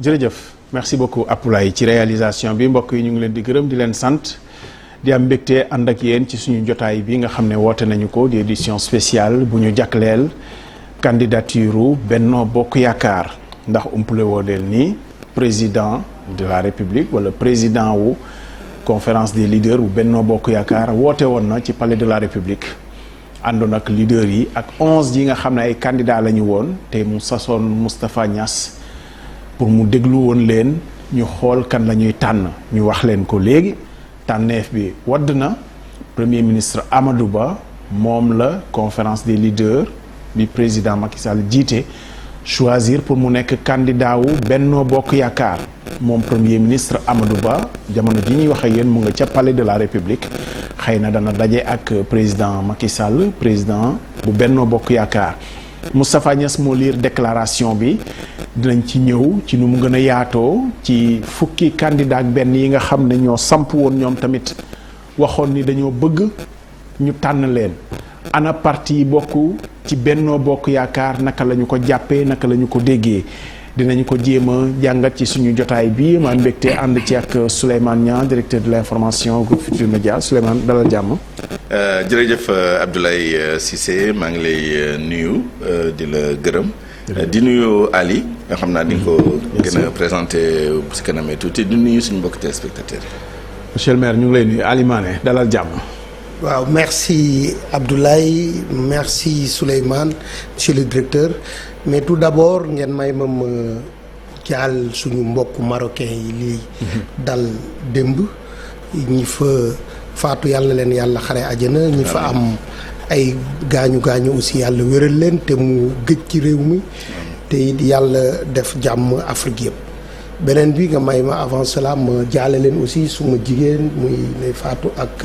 jërëjëf merci beaucoup Apulaay ci réalisation bi mbokk yi ñu ngi leen di gërëm di leen sant di am mbégte ànd ak yéen ci suñu jotaay bi nga xam ne woote nañu ko di édition spéciale bu ñu jagleel candidature Benno Bokk Yaakaar ndax umpule woo del nii président de la République wala président wu conférence des leaders bu Benno Bokk Yaakaar woote woon na ci palais de la République àndoon ak leaders yi ak 11 yi nga xam ne ay candidats la ñu woon te mu sasoon Moustapha Niasse pour mu déglu woon leen ñu xool kan la ñuy tànn ñu wax leen ko léegi tànneef bi wadd na premier ministre Amadou Ba moom la conférence des leaders bi président Macky Sall jiite choisir pour mu nekk candidat wu Benno Bokk Yaakaar moom premier ministre Amadou Ba jamono ji ñuy wax ak yéen mu nga ca palais de la République xëy na dana daje ak président Macky Sall président bu Benno Bokk Yaakaar Moustapha Niasse moo lire déclaration bi dinañ ci ñëw ci nu mu gën a yaatoo ci fukki candidat ak benn yi nga xam ne ñoo samp woon ñoom tamit waxoon ni dañoo bëgg ñu tànn leen ana parti yi bokk ci Benno Bokk Yaakaar naka la ñu ko jàppee naka la ñu ko déggee dinañ ko jéem a jàngat ci suñu jotaay bi ma mbégte ànd ci ak Souleymane Niang directeur de l'information groupe Futurs Médias Souleymane dalal jàmm. jërëjëf Abdoulaye Cissé maa ngi lay nuyu di la gërëm. di nuyu Ali nga xam naa di nga ko gën a présenté si kanamee tuuti di nuyu suñu mbokk téléspectateurs yi. monsieur le maire ñu ngi lay nuyu Ali Mané dalal jàmm. waaw merci Abdoulaye merci Souleymane monsieur le directeur mais tout d'abord ngeen may ma jaal suñu mbokk marocain yi lii dal démb ñi fa faatu yàlla leen yàlla xare àjjana ñi fa am ay gaañu aussi yàlla wéral leen te mu gëj ci réew mi te it yàlla def jàmm Afrique yëpp beneen bi nga may ma avant cela ma jaale leen aussi suma jigéen muy ne faatu ak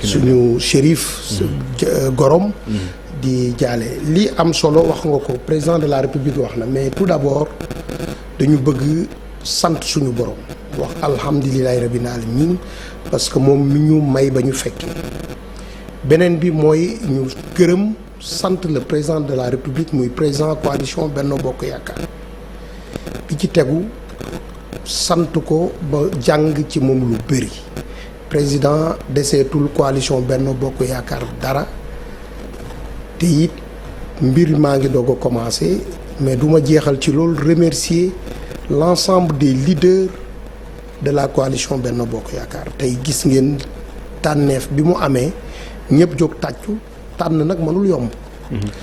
suñu shérif gorom di jaale li am solo wax nga ko président de la République wax na mais tout d'abord dañu bëgg sant suñu borom wax alhamdulillahi rabbil alamin parce que moom mi ñu may ba ñu fekkee beneen bi mooy ñu gërëm sant le président de la République muy président coalition Benno Bokk Yaakaar bi ci tegu sant ko ba jàng ci moom lu bëri président deseetul coalition Benno Bokk Yaakaar dara te it mbir maa ngi doog a commencé mais du ma jeexal ci loolu remercier l'ensemble des leaders de la coalition Benno Bokk Yaakaar tey gis ngeen tànneef bi mu amee ñëpp jóg tàccu tànn nag mënul yomb.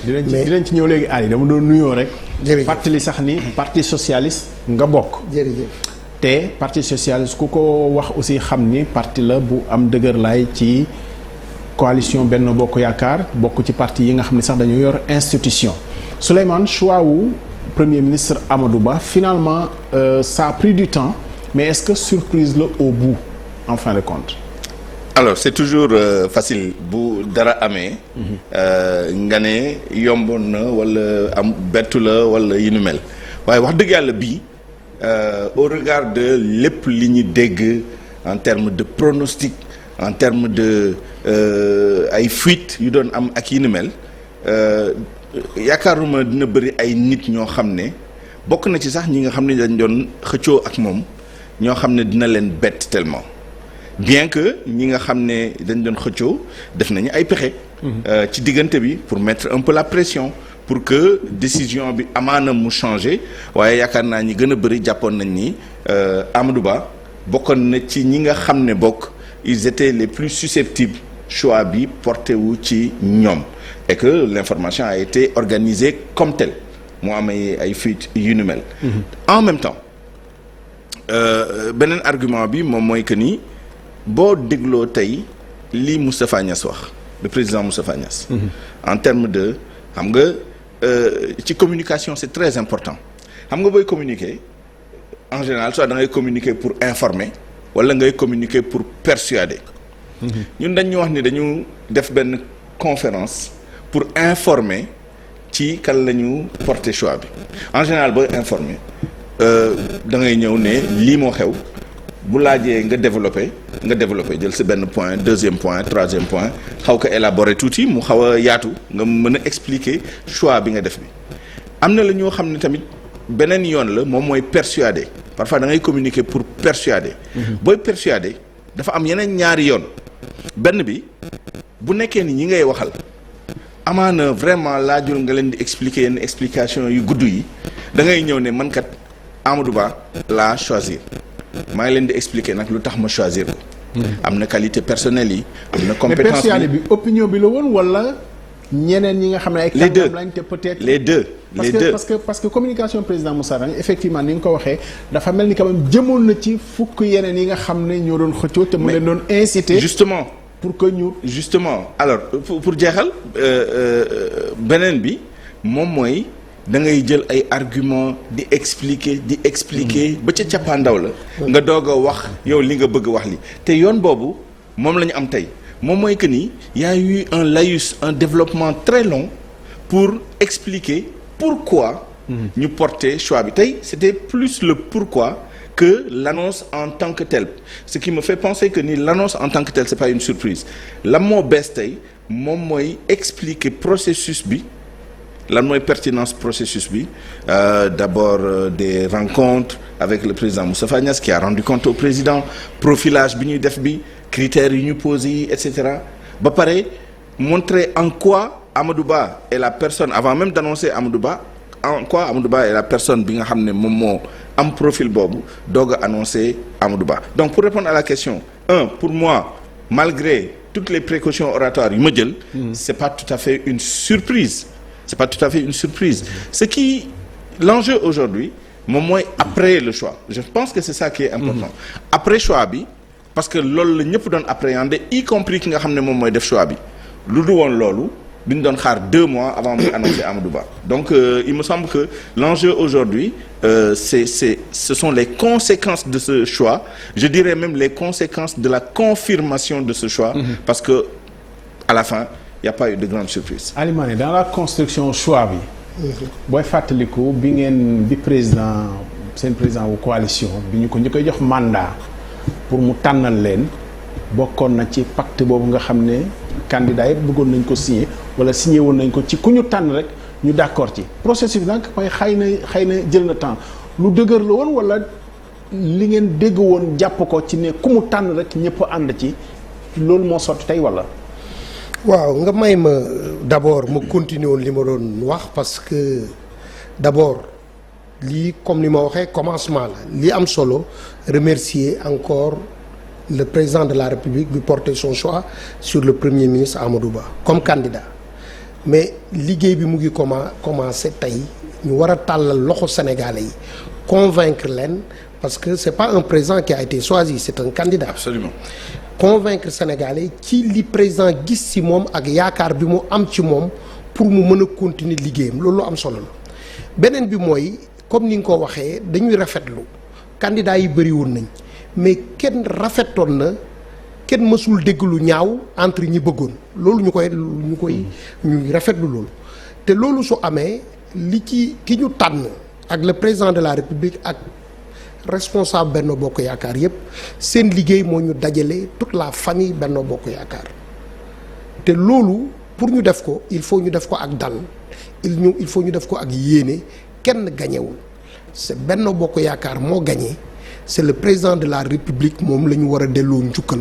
dinañ ci ñëw léegi Ali dama doon nuyoo rek. jërëjëf fàttali sax ni parti socialiste nga bokk. jërëjëf te parti socialiste ku ko wax aussi xam ni parti la bu am dëgër laay ci coalition Benno Bokk Yaakaar bokk ci parti yi nga xam ne sax dañoo yor institution. Souleymane choix wu premier ministre Amadou Ba finalement ça a pris du temps mais est-ce que surprise la au bout en fin de compte. alors c'est toujours facile bu dara amee nga ne yomboon na wala am bettu la wala yi nu mel waaye wax dëgg yàlla bii au regard de lépp li ñu dégg en termes de pronostic en termes de ay fuite yu doon am ak yi nu mel yaakaaruma dina bëri ay nit ñoo xam ne bokk na ci sax ñi nga xam ne dañ doon xëccoo ak moom ñoo xam ne dina leen bett tellement bien que ñi nga xam ne dañ doon xëccoo def nañu ay pexe. ci diggante bi pour mettre un peu la pression pour que décision bi amaana mu changer waaye yaakaar naa ñi gën a bëri jàppoon nañ ni Amadou Ba bokkoon na ci ñi nga xam ne bokk ils étaient les plus susceptibles choix bi porté wu ci ñoom et que l'information a été organisée comme telle mu am ay fuites yu nu mel. En même temps beneen argument bi moom mooy que ni. boo dégloo tey lii Moustapha Niasse wax le président Moustapha Niasse en termes de xam nga ci communication c'est très important xam nga booy communiquer en général soit da ngay communiquer pour informer wala ngay communiquer pour persuader ñun dañ ñu wax ni dañu def benn conférence pour informer ci kan la ñu porter choix bi en général booy informer da ngay ñëw ne lii moo xew bu laajee nga développé jël sa benn point deuxième point troisième point xaw ko élaborer tuuti mu xaw a yaatu nga mën a expliquer choix bi nga def bi am na la ñoo xam ne tamit beneen yoon la moom mooy persuader parfois da ngay communiquer pour persuader. booy persuader dafa am yeneen ñaari yoon benn bi bu nekkee ni ñi ngay waxal amaana vraiment laajul nga leen di expliquer yenn explication yu gudd yi da ngay ñëw ne man kat Amadou Ba laa choisir maa ngi leen di expliquer nag lu tax ma choisir ko. am na qualité personnelle yi. am na compétence mais persuader bi opinion bi la woon wala ñeneen ñi nga xam ne ay. les deux lañ te peut-être. les deux les deux parce que communication président Moussa Faye effectivement ni nga ko waxee dafa mel ni quand même jëmoon na ci fukk yeneen yi nga xam ne ñoo doon xëccoo te mu leen doon inciter. justement pour que ñu. justement alors pour jeexal beneen bi moom mooy da ngay jël ay arguments di expliquer ba ca cappaandaw la. nga doog a wax yow li nga bëgg wax li te yoon boobu moom la ñu am tey moom mooy que ni y a eu un laïus un développement très long pour expliquer pourquoi. ñu porter choix bi tey c'était plus le pourquoi. que l'annonce en tant que telle ce qui me fait penser que ni l'annonce en tant que telle c'est pas une surprise lan moo bees tey moom mooy expliquer processus bi lan mooy pertinence processus bi d'abord des rencontres avec le président Moustapha Niasse qui a rendu compte au président profilage bi ñuy def bi critères yi ñu posé yi et cetera ba pare montrer en quoi Amadou Ba est la personne avant même d'annoncer Amadou Ba en quoi Amadou Ba est la personne bi nga xam ne moom moo am profil boobu doog a annoncé Amadou Ba donc pour répondre à la question pour moi malgré toutes les précautions oratoires yu ma jël c'est pas tout à fait une surprise ce qui l'enjeu aujourd'hui moom mooy après le choix je pense que c'est ça qui est important après choix bi parce que loolu la ñëpp doon appréhender y compris ki nga xam ne moom mooy def choix bi lu du woon loolu bi ñu doon xaar 2 mois avant muy annoncer Amadou Ba donc il me semble que l'enjeu aujourd'hui ce sont les conséquences de ce choix je dirais même les conséquences de la confirmation de ce choix parce que à la fin il y a pas eu de grande surprise. Ali Mané dans la construction choix bi booy fàttaliku bi président seen président wu coalition bi ñu ko njëkk a jox mandat pour mu tànnal leen bokkoon na ci pacte boobu nga xam ne candidat yëpp bëggoon nañ ko signer wala signé woon nañ ko ci ku ñu tànn rek ñu d'accord ci processus bi nag mooy xëy na jël na temps lu dëgër la woon wala li ngeen dégg woon jàpp ko ci ne ku mu tànn rek ñëpp ànd ci loolu moo sotti tey wala. waaw nga may ma d'abord ma continuer woon li ma doon wax parce que d'abord lii comme ni ma waxee commencement la li am solo remercier encore le président de la République bi porter son choix sur le premier ministre Amadou Ba comme candidat mais liggéey bi mu ngi commencé tey ñu war a tàllal loxo sénégalais yi convaincre leen parce que c'est pas un président qui a été choisi c'est un candidat. Absolument. Convaincre sénégalais ci li président gis ci moom ak yaakaar bi mu am ci moom pour mu mën a continuer liggéeyam loolu am solo la beneen bi mooy comme ni nga ko waxee dañuy rafetlu candidat yi bëri woon nañ mais kenn rafetoon na kenn mësul dégg lu ñaaw entre ñi bëggoon loolu ñuy rafetlu loolu te loolu su amee li ci ki ñu tànn ak le président de la République ak responsable Benno Bokk Yaakaar yépp seen liggéey moo ñu dajale toute la famille Benno Bokk Yaakaar te loolu pour ñu def ko il faut ñu def ko ak dal il faut ñu def ko ak yéene kenn gañewul c'est Benno Bokk Yaakaar moo gañe c'est le président de la République moom la ñu war a delloo njukkal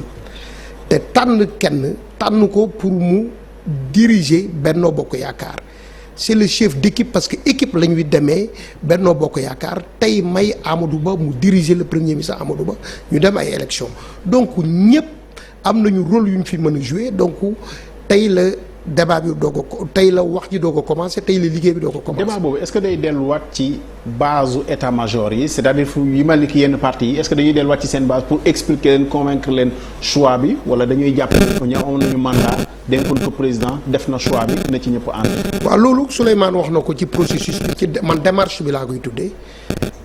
te tànn ko pour mu diriger Benno Bokk Yaakaar c'est le chef d'équipe parce que équipe la ñuy demee Benno Bokk Yaakaar tey may Amadou Ba mu diriger le premier ministre Amadou Ba ñu dem ay élections donc ñëpp am nañu rôle yu ñu fi mën a jouer donc tey la débat bi tey la wax ji doog a commencé tey la liggéey bi doog a commencé. débat boobu est-ce que day delluwaat ci base état-major yi c'est-à-dire fu yi mel ni ki yenn parti yi est-ce que dañuy delluwaat ci seen base pour expliquer leen convaincre leen choix bi wala dañuy jàpp ne ñoom amoon nañu mandat dénkoon ko président def na choix bi na ci ñëpp ànd. waaw loolu Souleymane wax na ko ci processus bi ci man démarche bi laa koy tuddee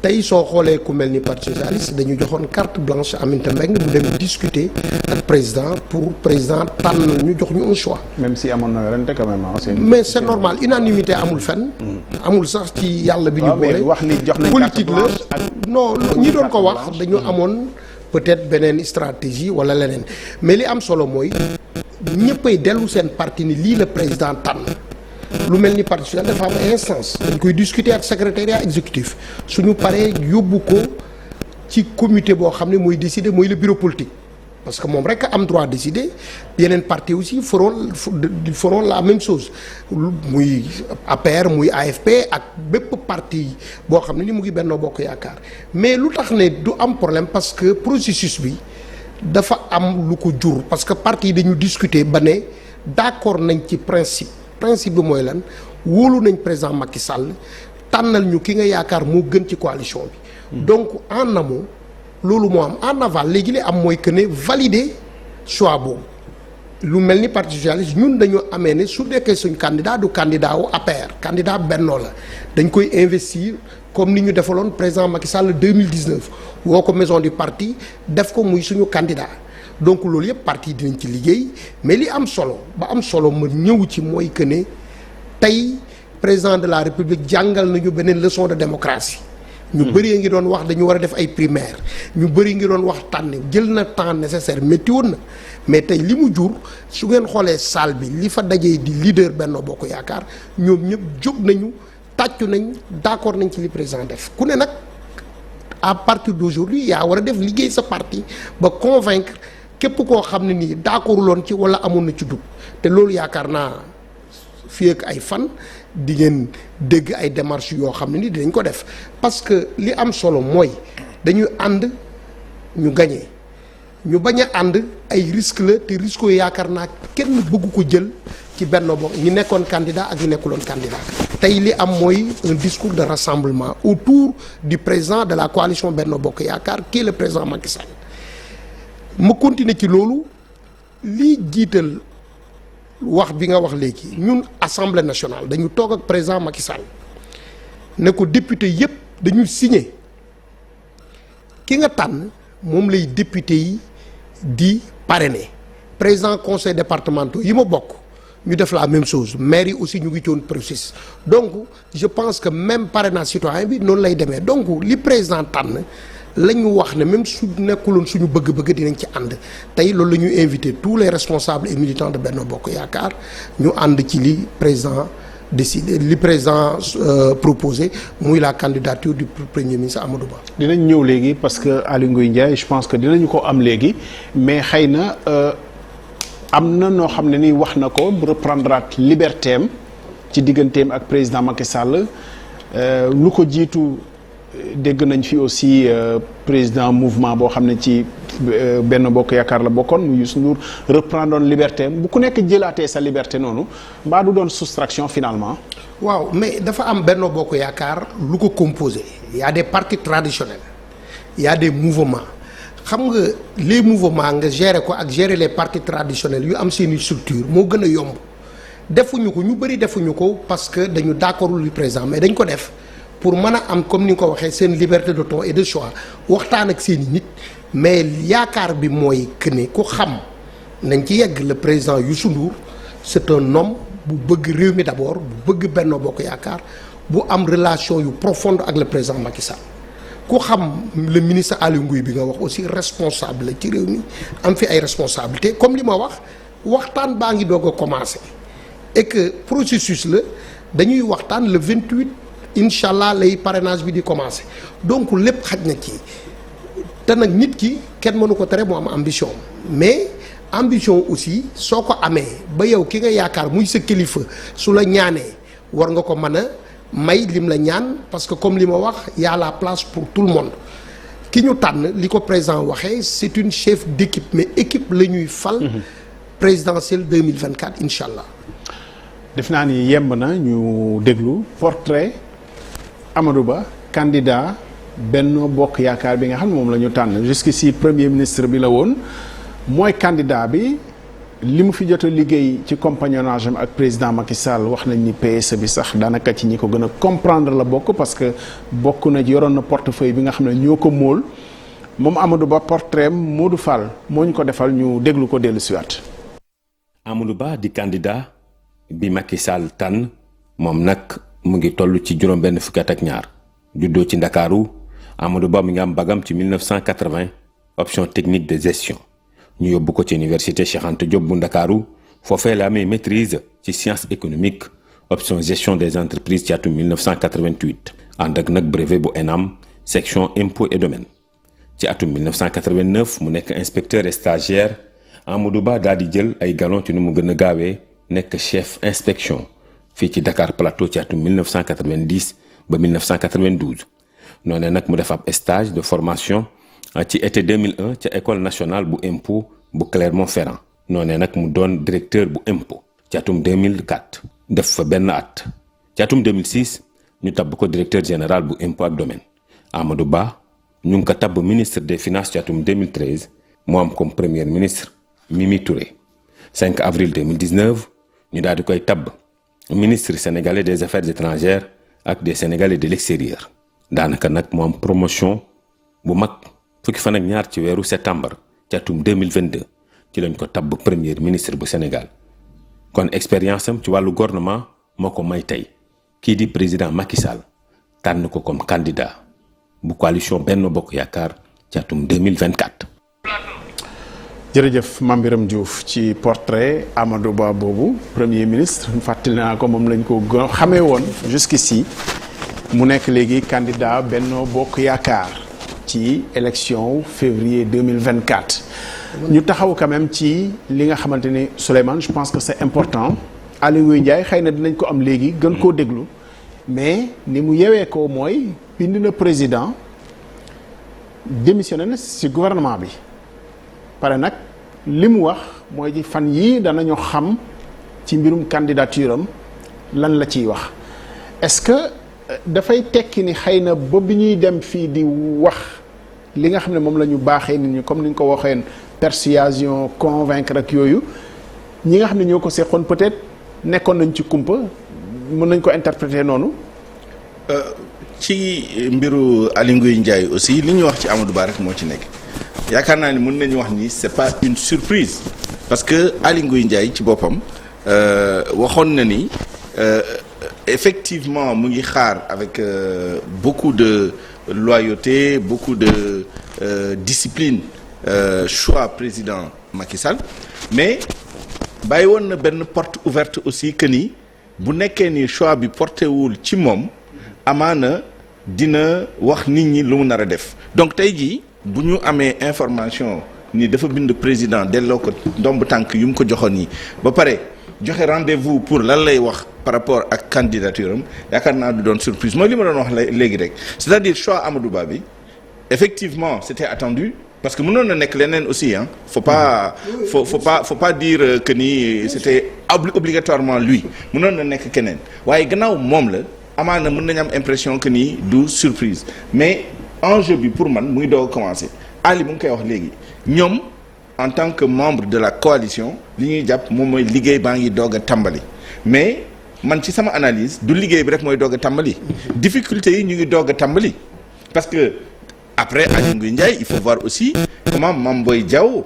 tey soo xoolee ku mel ni parti socialiste dañu joxoon carte blanche Aminata Mbengue mu dem discuter ak président pour président tànn ñu jox ñu un choix. même si amoon na ren quand même mais c'est normal unanimité amul fenn. amul sax ci yàlla bi ñu boole. wax ni jox nañ politique la non ñi doon ko wax dañu amoon peut-être beneen stratégie wala leneen mais li am solo mooy ñëppay dellu seen parti ni lii la président tànn lu mel ni parti socialiste dafa am ay instance dañ koy discuter ak secrétariat exécutif suñu paree yóbbu ko ci comité boo xam ne mooy décider mooy le bureau politique parce que moom rek am droit décider yeneen parti aussi feront la même chose muy APR muy AFP ak bépp parti boo xam ne ni mu ngi Benno Bokk Yaakaar mais lu tax ne du am problème parce que processus bi dafa am lu ko jur parce que parti yi dañu discuter ba ne d'accord nañ ci principe bi mooy lan wóolu nañ président Macky Sall tànnal ñu ki nga yaakaar moo gën ci coalition bi donc en amont loolu moo am en aval léegi li am mooy que ne valider choix boobu lu mel ni parti socialiste ñun dañu amee ne su nekkee suñ candidat du candidat wu APR candidat Benno la dañ koy investir comme ni ñu defaloon président Macky Sall 2019 woo ko maison du parti def ko muy suñu candidat donc loolu yëpp parti dinañ ci liggéey mais li am solo ba am solo ma ñëw ci mooy que ne tey président de la république jàngal nañu beneen leçon de démocratie ñu bëri ngi doon wax dañu war a def ay primaire ñu bëri ngi doon wax tànn jël na temps nécessaire métti woon na mais tey li mu jur su ngeen xoolee salle bi li fa dajee di leader Benno Bokk Yaakaar ñoom ñëpp jóg nañu tàccu nañ d'accord nañ ci li président def ku ne nag à partir d'aujourd'hui yaa war a def liggéey sa parti ba convaincre képp koo xam ne nii d'accorduloon ci wala amoon na ci dugg te loolu yaakaar naa fii ak ay fan di ngeen dégg ay démarches yoo xam ne ni dinañ ko def parce que li am solo mooy dañuy ànd ñu gagné ñu bañ a ànd ay risque la te risque yooyu yaakaar naa kenn bëggu ko jël ci Benno Bokk ñi nekkoon candidat ak ñi nekkuloon candidat tey li am mooy un discours de rassemblement autour du président de la coalition Benno Bokk Yaakaar qui est le président Macky Sall ma continuer ci loolu lii jiital wax bi nga wax léegi ñun assemblée nationale dañu toog ak président Macky Sall ne ko député yépp dañu signé ki nga tànn moom lay député yi di parrainer président conseil départemental yi ma bokk ñu def la même chose maire yi aussi ñu ngi ci woon processus donc je pense que même parrainage citoyen bi noonu lay demee donc li président tànn la ñu wax ne même su nekkuloon suñu bëgg-bëgg dinañ ci ànd tey loolu la ñuy invité tous les responsables et militants de Benno Bokk Yaakaar ñu ànd ci li président décidé li président proposé muy la candidature du premier ministre Amadou Ba. dinañ ñëw léegi parce que Aly Ngouille Ndiaye je pense que dinañu ko am léegi mais xëy na am na noo xam ne ni wax na ko reprendraat liberté am ci digganteem ak président Macky Sall lu ko jiitu. dégg nañ fi aussi président mouvement boo xam ne ci Benno Bokk Yaakaar la bokkoon mu Youssou Ndour reprendre liberté bu ku nekk jëlaatee sa liberté noonu mbaa du doon soustraction finalement. waaw mais dafa am Benno Bokk Yaakaar lu ko composé y a des partis traditionnels y a des mouvements xam nga les mouvements nga gérer ko ak gérer les partis traditionnels yu am seeni structure moo gën a yomb defuñu ko ñu bëri defuñu ko parce que dañu d'accordul lu président mais dañ ko def. pour mën a am comme ni nga ko waxee seen liberté de ton et de choix waxtaan ak seen i nit mais yaakaar bi mooy que ne ku xam nañ ci yegg le président Youssou Ndour c'est un homme bu bëgg réew mi d'abord bu bëgg Benno Bokk Yaakaar bu am relation yu profonde ak le président Macky Sall ku xam le ministre Aly Ngouille bi nga wax aussi responsable la ci réew mi am fi ay responsabilités comme li ma wax waxtaan baa ngi doog a commencer et que processus la dañuy waxtaan le 28. incha allah lay parrainage bi di commencer donc lépp xaj na ci te nag nit ki kenn mënu ko tere mu am ambition mais ambition aussi soo ko amee ba yow ki nga yaakaar muy sa kilifa su la ñaanee war nga ko mën a may lim la ñaan parce que comme li ma wax y a la place pour tout le monde ki ñu tànn li ko président waxee c'est une chef d'équipe mais équipe la ñuy fal présidentielle 2024 incha allah. def naa ni yemb na ñu déglu portrait Amadou Ba candidat Benno Bokk Yaakaar bi nga xam ne moom la ñu tànn jusqu'ici premier ministre bi la woon mooy candidat bi li mu fi jot a liggéey ci compagnonnage am ak président Macky Sall wax nañ ni PSE bi sax daanaka ci ñi ko gën a comprendre la bokk parce que bokk na yoroon na portefeuille bi nga xam ne ñoo ko móol moom Amadou Ba portrait Modou Fall moo ñu ko defal ñu déglu ko dellu siwaat. Amadou Ba di candidat bi Macky Sall tànn moom nag mu ngi toll ci juróom-benn fukki at ak ñaar juddoo ci Ndakaaru Amadou Ba mi ngi am bagam ci 1980 option technique de gestion ñu yóbbu ko ci université Cheikh Anta Diop bu Ndakaaru foofee la amee maîtrise ci science économique option gestion des entreprises ci atum 1988 ànd ak nag brevet bu ENAM section impôts et domaines ci atum 1989 mu nekk inspecteur et stagiaire Amadou Ba daal di jël ay galon ci nu mu gën a gaawee nekk chef inspection fii ci Dakar Plateau ci atum 1990 ba 1992 noonee nag mu def ab stage de formation ci été 2001 ca école nationale bu impôt bu Clermont-Ferrand noonee nag mu doon directeur bu impôt ci atum 2004 def fa benn at ci atum 2006 ñu tabb ko directeur général bu impôt ak domaine Amadou Ba ñu ngi ko tabb ministre des finances ci atum 2013 mu am comme premier ministre Mimi Touré 5 avril 2019 ñu daal di koy tabb ministre sénégalais des affaires étrangères ak des sénégalais de l'extérieur daanaka nag mu am promotion bu mag fukki fan ak ñaar ci weeru septembre ci atum 2022 ci lañ ko tabb premier ministre bu Sénégal kon expérience am ci wàllu gouvernement moo ko may tey kii di président Macky Sall tànn ko comme candidat bu coalition Benno Bokk Yaakaar ci atum 2024. jërëjëf Mame Birame Diouf ci portrait Amadou Ba boobu premier ministre fàttali naa ko moom lañ ko xamee woon jusqu'ici mu nekk léegi candidat Benno Bokk Yaakaar ci élection février 2024. ñu taxaw quand même ci li nga xamante ni Souleymane je pense que c'est important Aly Ngouille Ndiaye xëy na dinañ ko am léegi gën koo déglu mais ni mu yewee ko mooy bind na président démissionné na ci gouvernement bi pare nag li mu wax mooy ci fan yii danañu xam ci mbirum candidature am lan la ciy wax est-ce que dafay tekki ni xëy na ba bi ñuy dem fii di wax li nga xam ne moom la ñu baaxee nit ñi comme ni ñu ko waxeen persuasion convaincre ak yooyu ñi nga xam ne ñoo ko seqoon peut-être nekkoon nañ ci kumpa mën nañ ko interpréter noonu. ci mbiru Aly Ngouille Ndiaye aussi li ñu wax ci Amadou Ba rek moo ci nekk yaakaar naa ni mën nañu wax ni c'est pas une surprise parce que Aly Ngouille Ndiaye ci boppam waxoon na ni effectivement mu ngi xaar avec beaucoup de loyauté beaucoup de discipline choix président Macky Sall mais bàyyi woon na benn porte ouverte aussi que ni bu nekkee ni choix bi porté wul ci moom amaana dina wax nit ñi lu mu nar a def donc tey jii bu ñu amee information ni dafa bind président delloo ko ndomb tànk yu mu ko joxoon yi ba pare joxe rendez-vous pour lan lay wax par rapport ak candidature am yaakaar naa du doon surprise mooy li ma doon wax léegi rek c'est-à-dire choix Amadou Ba bi effectivement c'était attendu parce que mënoon na nekk leneen aussi hein faut pas dire que ni c'était obligatoirement lui mënoon na nekk keneen waaye gannaaw moom la amaana mën nañu am impression que ni du surprise mais enjeu bi pour man mu ngi doog a commencer Ali mu ngi koy wax léegi ñoom en tant que membre de la coalition li ñuy jàpp moom mooy liggéey baa ngi doog a tàmbali mais man ci sama analyse du liggéey bi rek mooy doog a tàmbali difficulté yi ñu ngi doog a tàmbali parce que après Aly Ngouille Ndiaye il faut voir aussi comment Mame Boye Diao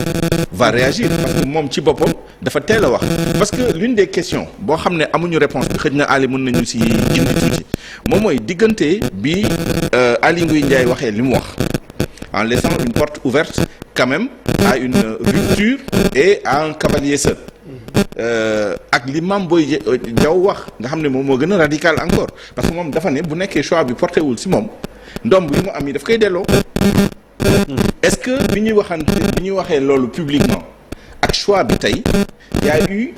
va réagir parce que moom ci boppam dafa teel a wax parce que l'une des questions boo xam ne amuñu réponse bi xëj na Ali mën nañu si indi tuuti moom mooy diggante bi Aly Ngouille Ndiaye waxee li mu wax en laissant une porte ouverte quand même à une rupture et à un cavalier seul ak li Mame Boye Diao wax nga xam ne moom moo gën a radical encore parce que moom dafa ne bu nekkee choix bi porté wul si moom ndomb yi mu am yi daf koy delloo est-ce que bi ñuy waxee loolu publiquement ak choix bi tey y a eu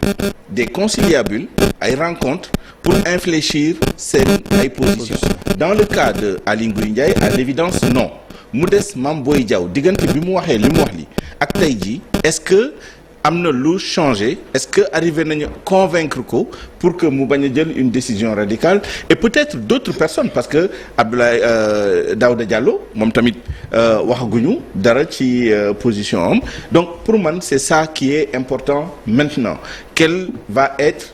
des conciliabules ay rencontres pour infléchir seen ay positions dans le cas de Aly Ngouille Ndiaye à l'évidence non mu des Mame Boye Diao diggante bi mu waxee li mu wax li ak tey jii est-ce que am na lu changé est-ce que arrivé nañu convaincre ko pour que mu bañ a jël une décision radicale et peut-être d'autres personnes parce que Abdoulaye Daouda Diallo moom tamit waxaguñu dara ci position am donc pour man c'est ça qui est important maintenant quel va être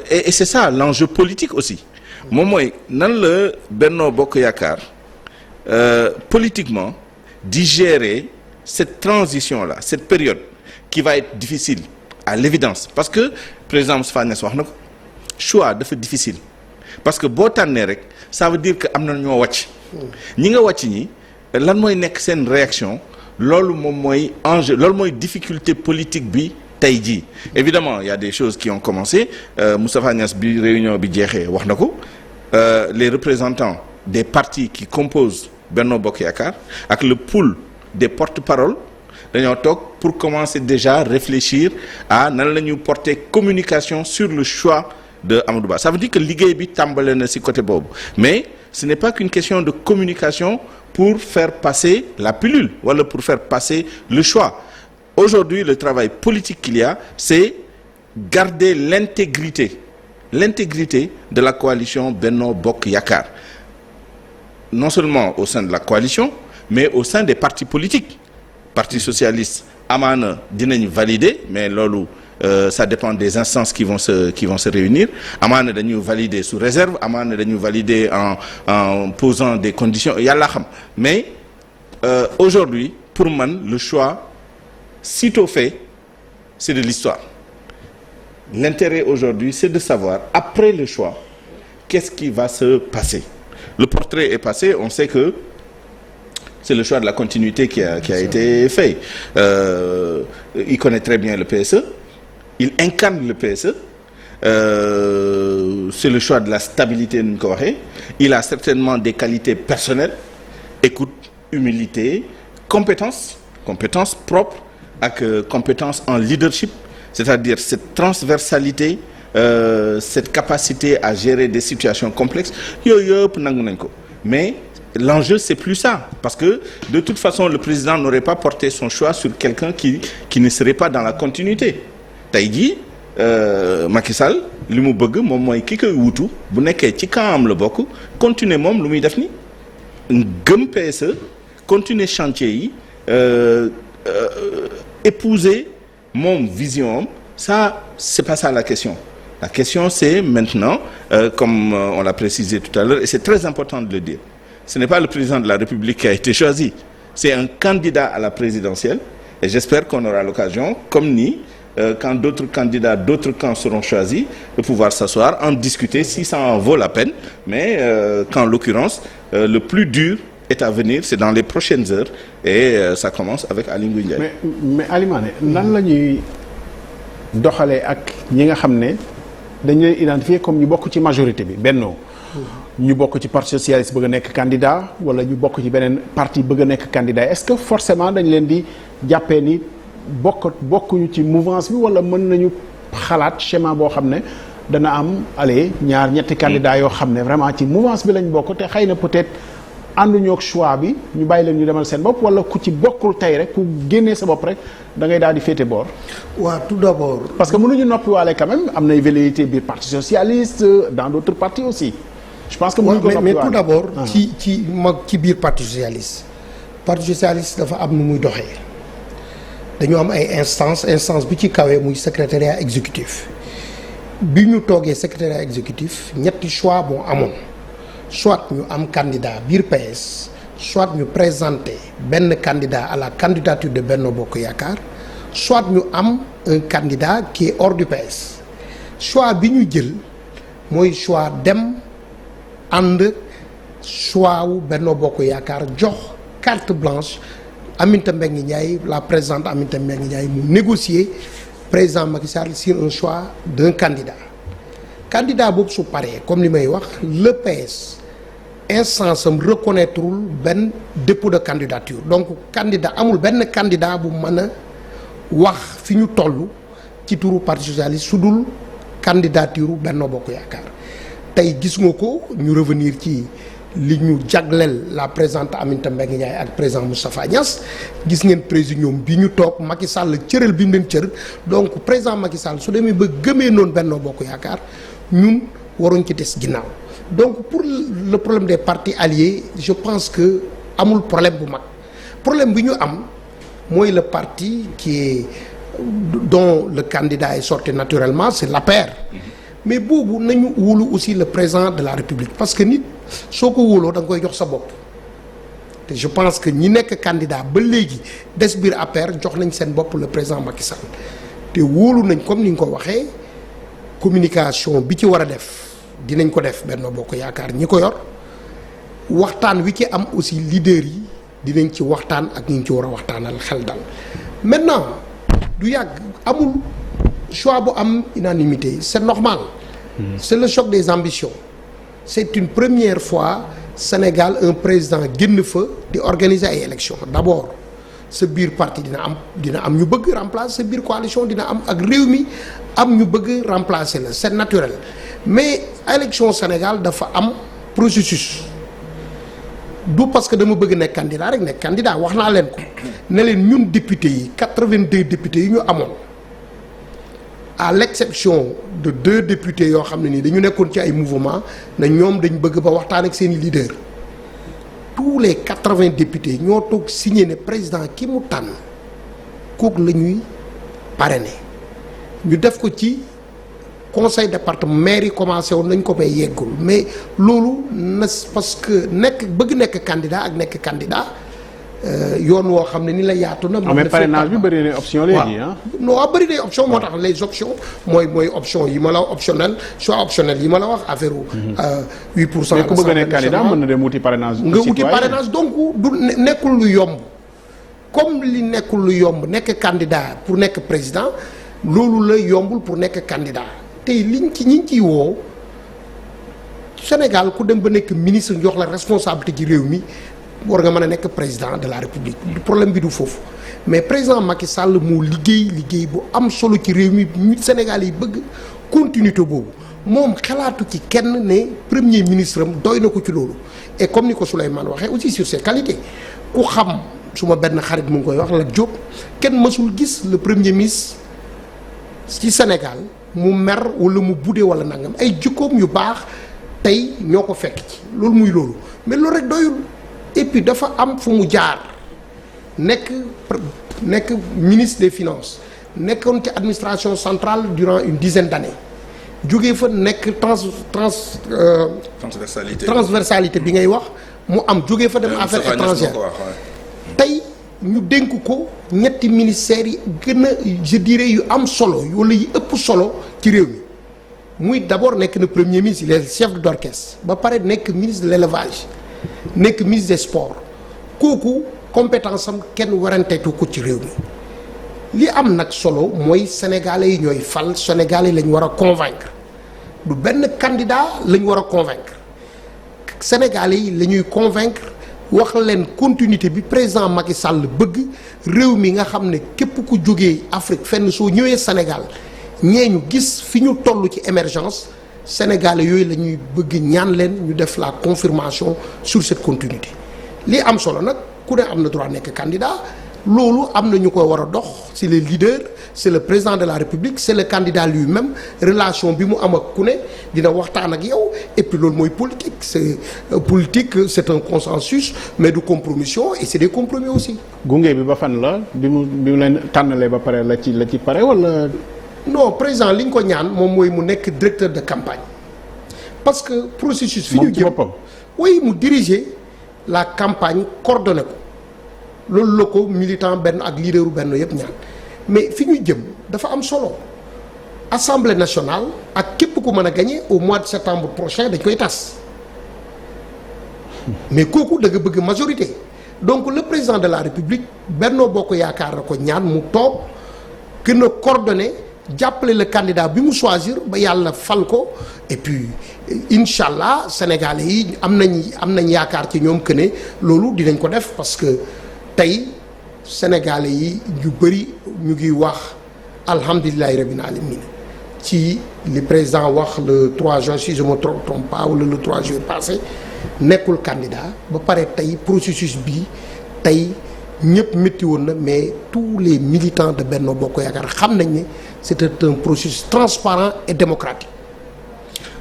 et c'est ça l'enjeu politique aussi moom mooy nan la Benno Bokk Yaakaar politiquement di gérer cette transition-là cette période qui va être difficile à l'évidence parce que président Moustapha Niasse wax na ko choix dafa difficile parce que boo tànnee rek ça veut dire que am na ñoo wàcc ñi nga wàcc ñi lan mooy nekk seen réaction loolu moom mooy enjeu loolu mooy difficulté politique bi tey jii évidemment il y a des choses qui ont commencé Moustapha Niasse bi réunion bi jeexee wax na ko les représentants des partis qui composent Benno Bokk Yaakaar ak le pool des porte-parole dañoo toog pour commencer déjà réfléchir à nan la ñu porter communication sur le choix de Amadou Ba. Ça veut dire que liggéey bi tàmbale na ci côté boobu mais ce n'est pas qu'une question de communication pour faire passer la pilule wala pour faire passer le choix. Aujourd'hui le travail politique qu'il y a c'est garder l'intégrité de la coalition Benno Bokk Yaakaar, non seulement au sein de la coalition mais au sein des partis politiques. Parti socialiste amaana dinañ valider mais loolu ça dépend des instances qui vont se réunir. amaana dañuy valider sous réserve, amaana dañuy valider en posant des conditions yàlla xam mais aujourd'hui pour man le choix sitôt fait c'est de l'histoire. L'intérêt aujourd'hui c'est de savoir après le choix qu'est-ce qui va se passer. Le portrait est passé, on sait que c'est le choix de la continuité qui a été fait. Il connaît très bien le PSE, il incarne le PSE, c'est le choix de la stabilité nu ñu ko waxee. Il a certainement des qualités personnelles, écoute, humilité, compétence propre ak compétence en leadership, c'est-à-dire cette transversalité, cette capacité à gérer des situations complexes yooyu yëpp nangu nañ ko mais l'enjeu c'est plus ça parce que de toute façon le président n'aurait pas porté son choix sur quelqu'un qui ne serait pas dans la continuité. Tey jii Macky Sall li mu bëgg moom mooy ki koy wuutu bu nekkee ci camp am la bokk continuer moom lu muy def ni gëm PSE continuer chantier yi épouser moom vision am. Ça c'est pas ça la question. La question c'est maintenant comme on l'a précisé tout à l'heure et c'est très important de le dire. Ce n'est pas le président de la République qui a été choisi, c'est un candidat à la présidentielle et j'espère qu'on aura l'occasion comme ni quand d'autres candidats d'autres camps seront choisis de pouvoir s'asseoir en discuter si ça en vaut la peine mais qu'en l'occurrence le plus dur est à venir, c'est dans les prochaines heures et ça commence avec Aly Ngouille Ndiaye. mais Aly Mané nan la ñuy doxalee ak ñi nga xam ne dañu leen identifier comme ñu bokk ci majorité bi Benno ñu bokk ci parti socialiste bëgg a nekk candidat wala ñu bokk ci beneen parti bëgg a nekk candidat est-ce que forcément dañ leen di jàppee ni bokkuñu ci mouvance bi wala mën nañu xalaat schéma boo xam ne dana am allez ñaar ñetti candidats yoo xam ne vraiment ci mouvance bi lañ bokk te xëy na peut-être ànduñoo ak choix bi ñu bàyyi leen ñu demal seen bopp wala ku ci bokkul tey rek ku génnee sa bopp rek da ngay daal di féete boor. waaw tout d'abord. parce que mënuñu noppiwaale quand même am na velléité biir parti socialiste dans d'autres partis aussi. je pense que mënuñu ko mais tout d'abord. ci biir parti socialiste. parti socialiste dafa am nu muy doxee dañoo am ay instance bi ci kawee muy secrétariat exécutif bi ñu toogee secrétariat exécutif ñetti choix moo amoon. soit ñu am candidat biir PS soit ñu présenter benn candidat à la candidature de Benno Bokk Yaakaar soit ñu am un candidat qui est hors du PS choix bi ñu jël mooy choix dem ànd choix wu Benno Bokk Yaakaar jox carte blanche Aminata Mbengue Ndiaye la présidente Aminata Mbengue Ndiaye mu négocier président Macky Sall sur un choix d'un candidat boobu su paree comme li may wax le PS instance am reconnaîtrewul benn dépôt de candidature donc candidat amul benn candidat bu mën a wax fi ñu toll ci turu parti socialiste su dul candidature Benno Bokk Yaakaar tey gis nga ko ñu revenir ci li ñu jagleel la présidente Aminata Mbengue Ndiaye ak président Moustapha Niasse gis ngeen président bi ñu toog Macky Sall cëral bi mu leen cër donc président Macky Sall su demee ba gëmee noonu Benno Bokk Yaakaar ñun waruñ ci des ginnaaw donc pour le problème des partis alliés je pense que amul problème bu mag problème bi ñu am mooy le parti qui est dont le candidat est sorti naturellement c'est l'APR mais boobu nañu wóolu aussi le président de la République parce que nit soo ko wóoloo da nga koy jox sa bopp te je pense que ñi nekk candidat ba léegi des biir APR jox nañ seen bopp le président Macky Sall te wóolu nañ comme ni nga ko waxee communication bi ci war a def dinañ ko def Benno Bokk Yaakaar ñi ko yor waxtaan wi ci am aussi leader yi dinañ ci waxtaan ak ñi ñu ci war a waxtaanal xel dal maintenant du yàgg amul choix bu am unanimité c'est normal. C'est le choc des ambitions. C'est une première fois Sénégal un président génn fa di organiser ay élections d'abord sa biir parti dina am ñu bëgg remplacer sa biir coalition dina am ak réew mi am ñu bëgg remplacer la c'est naturel mais élection Sénégal dafa am processus du parce que dama bëgg nekk candidat rek nekk candidat wax naa leen ko ne leen ñun députés yi 82 députés yi ñu amoon à l'exception de 2 députés yoo xam ne nii dañu nekkoon ci ay mouvement na ñoom dañ bëgg ba waxtaan ak seeni leader tous les 80 députés ñoo toog signé ne président ki mu tànn kooku la ñuy parrainer ñu def ko ci conseil département maire yi commencé woon nañ ko may yeggul mais loolu na parce que bëgg nekk candidat ak nekk candidat yoon woo xam ne ni la yaatu na. mais parrainage bi bëri na option léegi ah. non bëri na option moo tax les options mooy option yi ma la wax optionnel choix optionnel yi ma la wax affaire 8%. mais ku bëgg a nekk candidat mën na dem wuti parrainage. nga wuti parrainage donc du nekkul lu yomb comme li nekkul lu yomb nekk candidat pour nekk président loolu la yombul pour nekk candidat tey ñi ngi ciy woo Sénégal ku dem ba nekk ministre jox la responsabilité ci réew mi. war nga mën a nekk président de la république problème bi du foofu mais président Macky Sall moo liggéey bu am solo ci réew mi Sénégal yi bëgg continuité boobu moom xalaatu ci kenn ne premier ministre am doy na ko ci loolu et comme ni ko Souleymane waxee aussi sur ses qualités ku xam suma benn xarit mu ngi koy wax la Diop kenn mësul gis le premier ministre ci Sénégal mu mer wala mu budde wala nangam ay jikkoom yu baax tey ñoo ko fekk ci loolu muy loolu mais loolu rek doyul. Et puis dafa am fu mu jaar nekk ministre des finances nekkoon ci administration centrale durant une dizaine d'années jógee fa nekk transversalité bi ngay wax mu am jógee fa dem affaires étrangères tey ñu dénk ko ñetti ministères yi gën a je dirais yu am solo wala yu ëpp solo ci réew mi muy d'abord nekk na premier ministre il est chef d'orchestre ba pare nekk ministre de l'élevage nekk ministre des sports kooku compétence am kenn waranteetu ko ci réew mi li am nag solo mooy sénégalais yi ñooy fal sénégalais yi lañ war a convaincre du benn candidat lañ war a convaincre sénégalais yi la ñuy convaincre wax leen continuité bi président Macky Sall bëgg réew mi nga xam ne képp ku jógee Afrique fenn soo ñëwee Sénégal ñee ñu gis fi ñu toll ci émergence Sénégalais yooyu la ñuy bëgg ñaan leen ñu def la confirmation sur cette continuité li am solo nag ku ne am na droit nekk candidat loolu am na ñu koy war a dox c'est le leader c'est le président de la République c'est le candidat lui-même relation bi mu am ak ku ne dina waxtaan ak yow et puis loolu mooy politique c'est un consensus mais du compromission et c'est des compromis aussi. gunge bi ba fan la bi mu leen tànnalee ba pare la ci pare wala. non président li ñu ko ñaan moom mooy mu nekk directeur de campagne parce que processus fi ñu jëm oui mu diriger la campagne coordonné ko loolu la ko militant benn ak leaderu benn yëpp ñaan mais fi ñu jëm dafa am solo Assemblée nationale ak képp ku mën a gagner au mois de septembre prochain dañ koy tas mais kooku da nga bëgg majorité donc le président de la République Benno Bokk Yaakaar na ko ñaan mu toog gën a coordonné jàppale le candidat bi mu choisir ba yàlla fal ko et puis incha allah sénégalais yi am nañ yaakaar ci ñoom que ne loolu dinañ ko def parce que tey sénégalais yi ñu bëri ñu ngi wax alhamdulilahi rabbil alamin ci li président wax le 3 juin si je me trompe pas wala le 3 juillet passé nekkul candidat ba pare tey processus bi tey ñëpp métti woon na mais tous les militants de Benno Bokk Yaakaar xam nañ ne c'était un processus transparent et démocratique.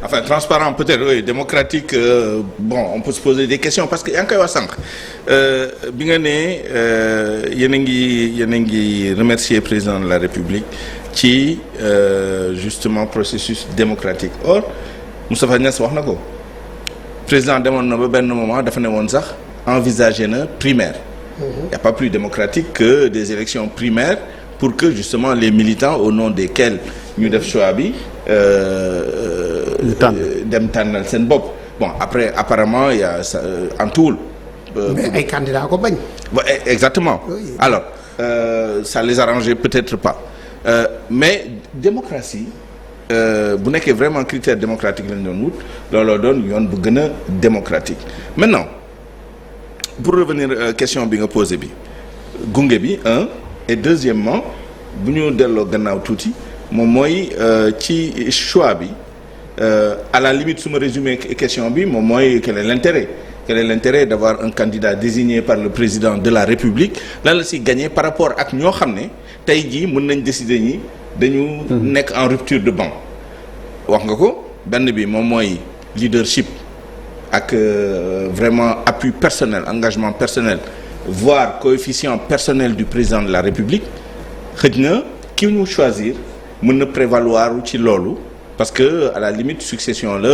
Enfin transparent peut-être oui démocratique bon on peut se poser des questions parce que yaa ngi koy wax sànq bi nga ne yéen a ngi remercier président de la République ci justement processus démocratique or Moustapha Niasse wax na ko président demoon na ba benn moment dafa ne woon sax envisager na primaire. Il n'y a pas plus démocratique que des élections primaires pour que justement les militants au nom desquels ñu def choix bi dem tànnal seen bopp bon après apparemment il y a en tout mais ay candidats ko bañ. Exactement oui. Alors ça les arrangeait peut-être pas mais démocratie bu nekkee vraiment critère démocratique lañ doon wut looloo doon yoon bu gën a démocratique. Maintenant pour revenir question bi nga posé bi gunge bi et deuxièmement bu ñu delloo gannaaw tuuti moom mooy ci choix bi à la limite su ma résumé question bi moom mooy quel est l'intérêt d'avoir un candidat désigné par le président de la République lan la si gagné par rapport ak ñoo xam ne tey jii mën nañ décider ñi dañu nekk en rupture de banc. wax nga ko benn bi moom mooy leadership ak vraiment appui personnel engagement personnel voire coefficient personnel du président de la République xëj na ki ñu choisir mën na prévaloir ci loolu parce que à la limite succession la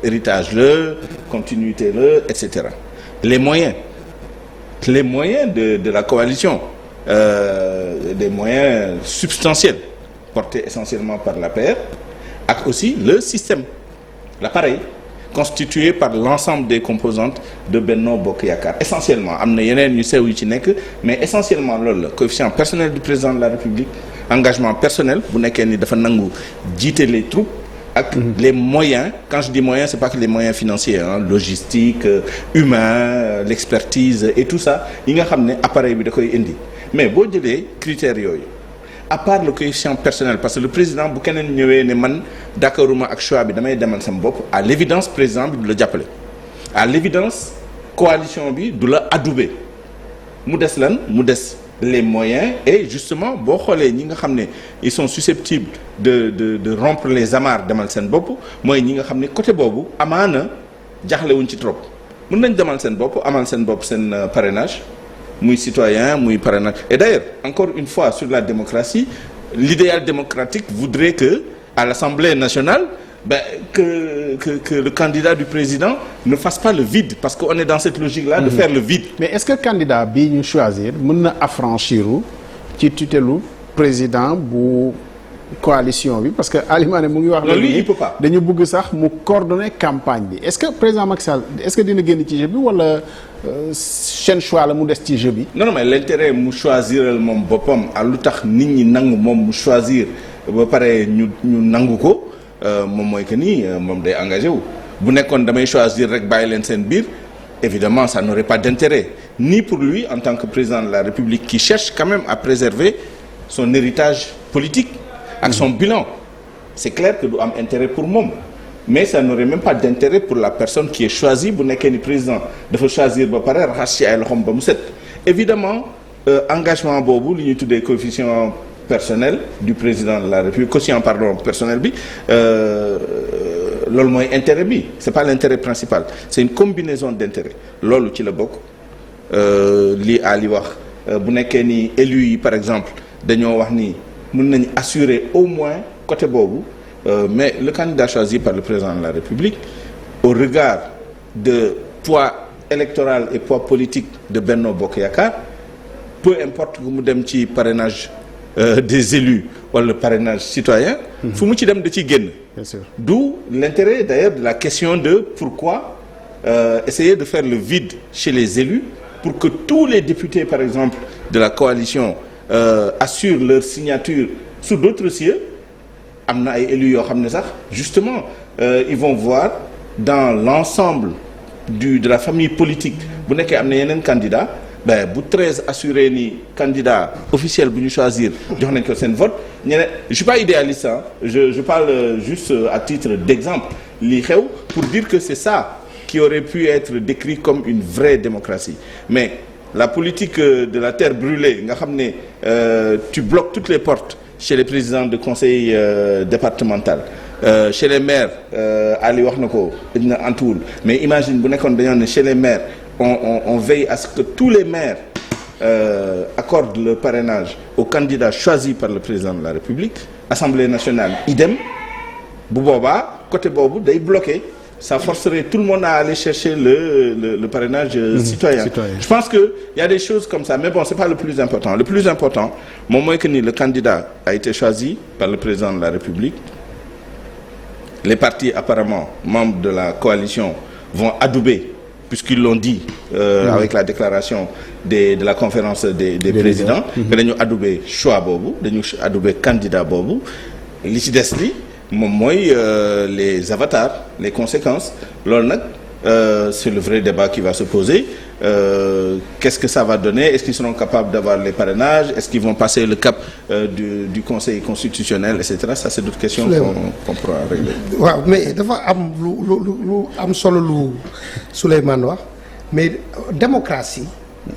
héritage la continuité la et cetera. Les moyens de la coalition des moyens substantiels portés essentiellement par l'APR ak aussi le système l'appareil constitué par l'ensemble des composantes de Benno Bokk Yaakaar essentiellement am na yeneen ñu sew yu ci nekk mais essentiellement loolu la coefficient personnel du président de la République engagement personnel bu nekkee ni dafa nangu jiite les troupes ak les moyens quand je dis moyens c'est pas que les moyens financiers logistique humain l'expertise et tout ça yi nga xam ne appareil bi da koy indi mais boo jëlee critères yooyu à part le coefficient personnel parce que le président bu keneen ñëwee ne man d'accorduma ak choix bi damay demal sama bopp à l'évidence président bi du la jàppale à l'évidence coalition bi du la adoubé mu des lan mu des les moyens et justement boo xoolee ñi nga xam ne ils sont susceptibles de rompre les amarres demal seen bopp mooy ñi nga xam ne côté boobu amaana jaxlewuñ ci trop mën nañ demal seen bopp amal seen bopp seen parrainage muy citoyen muy parrainage et d'ailleurs encore une fois sur la démocratie l'idéal démocratique voudrait que à l'Assemblée nationale que le candidat du président ne fasse pas le vide parce qu'on est dans cette logique-là de faire le vide. Mais est-ce que candidat bi ñu choisir mën na affranchir ci tutelu président bu coalition bi parce que Alimane mu ngi wax lui il peut pas dañu bëgg sax mu coordonner campagne bi est-ce que président Macky Sall est-ce que dina génn ci jeu bi wala seen choix la mu des ci jeu bi. non mais l'intérêt mu choisiral moom boppam à lu tax nit ñi nangu moom mu choisir ba pare ñu nangu ko. moom mooy que ni moom day engagé wu bu nekkoon damay choisir rek bàyyi leen seen biir évidemment ça n'aurait pas d'intérêt ni pour lui en tant que président de la République qui cherche quand même à préserver son héritage politique ak son bilan c'est clair que du am intérêt pour moom mais ça n'aurait même pas d'intérêt pour la personne qui est choisie bu nekkee ni président dafa choisir ba pare raxas ci ay loxoom ba mu set évidemment engagement boobu li ñuy tuddee coefficient personnel du président de la République quotient personnel bi loolu mooy intérêt bi c'est pas l'intérêt principal c'est une combinaison d'intérêts loolu ci la bokk lii Ali wax bu nekkee ni élus yi par exemple dañoo wax ni mën nañu assurer au moins côté boobu mais le candidat choisi par le président de la République au regard de poids électoral et poids politique de Benno Bokk Yaakaar peu importe que mu dem ci parrainage des élus wala le parrainage citoyen fu mu ci dem da ciy génn d'où l'intérêt d'ailleurs de la question de pourquoi essayer de faire le vide chez les élus pour que tous les députés par exemple de la coalition assurent leur signature sous d'autres cieux am na ay élus yoo xam ne sax justement ils vont voir dans l'ensemble de la famille politique bu nekkee am na yeneen candidat bu 13 assuré ni candidat officiel bu ñu choisir jox nañ ko seen vote ñeneen je suis pas idéaliste je parle juste à titre d'exemple li xew pour dire que c'est ça qui aurait pu être décrit comme une vraie démocratie mais la politique de la terre brûlée nga xam ne tu bloques toutes les portes chez les présidents de conseil départemental chez les maires Ali wax na ko dina antuwul mais imagine bu nekkoon dañoo ne chez les maires on veille à ce que tous les maires accordent le parrainage aux candidats choisis par le président de la République Assemblée nationale idem bu boobaa côté boobu day bloqué ça forcerait tout le monde à aller chercher le parrainage citoyen. Je pense que il y a des choses comme ça mais bon c'est pas le plus important moom mooy que ni le candidat a été choisi par le président de la République les partis apparemment membres de la coalition vont adouber puisqu'ils l'ont dit avec la déclaration de la conférence des présidents que dañu adoubé choix boobu dañu adoubé candidat boobu li ci des li moom mooy les avatars les conséquences loolu nag c'est le vrai débat qui va se poser. Qu'est-ce que ça va donner? Est-ce qu'ils seront capables d'avoir les parrainages? Est-ce qu'ils vont passer le cap du Conseil constitutionnel, etc. Ça, c'est d'autres questions qu'on pourra régler. waaw mais dafa am lu am solo lu Souleymane wax mais démocratie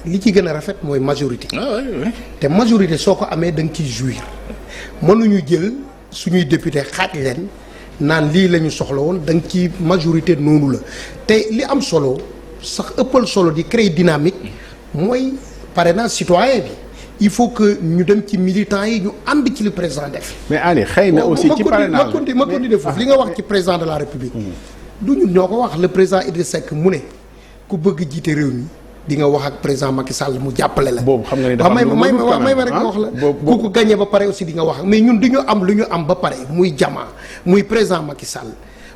li ci gën a rafet mooy majorité. Ah oui, oui. te majorité soo ko amee da nga ciy jouir mënuñu jël suñuy député xaaj leen naan lii la ñu soxla woon da nga ci majorité noonu la te li am solo. sax ëppal solo di créer dynamique mooy parrainage citoyen bi il faut que ñu dem ci militants yi ñu ànd ci li président def. mais Ali xëy na aussi ci parrainage ma continuer foofu li nga wax ci président de la république. du ñun ñoo ko wax le président Idrissa Seck mu ne ku bëgg jiite réew mi di nga wax ak président Macky Sall mu jàppale la. boobu xam nga ni dafa may ma rek nga wax la. ku ko gagné ba pare aussi di nga wax mais ñun du ñu am lu ñu am ba pare muy jamaa muy président Macky Sall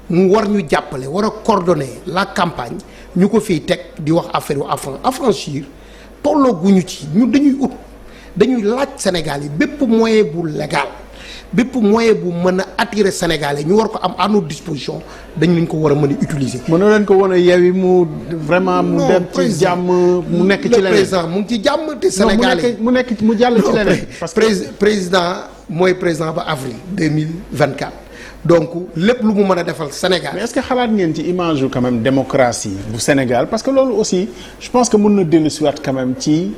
mu war ñu jàppale war a coordonner la campagne. ñu ko fiy teg di wax affaire yu affranchir tollooguñu ci ñun dañuy laaj Sénégal yi bépp moyen bu légal bépp moyen bu mën a attirer Sénégalais ñu war ko am à notre disposition dañ leen ko war a mën a utiliser. mënoo leen ko wan a yeewi mu vraiment mu dem ci jàmm mu nekk ci leneen. le président mu ngi ci jàmm te Sénégalais mu jàll ci leneen. parce que président mooy président ba avril 2024. donc lépp lu mu mën a defal Sénégal. mais est-ce que xalaat ngeen ci image yu quand même démocratie bu Sénégal parce que loolu aussi je pense que mën na dellu si waat quand même ci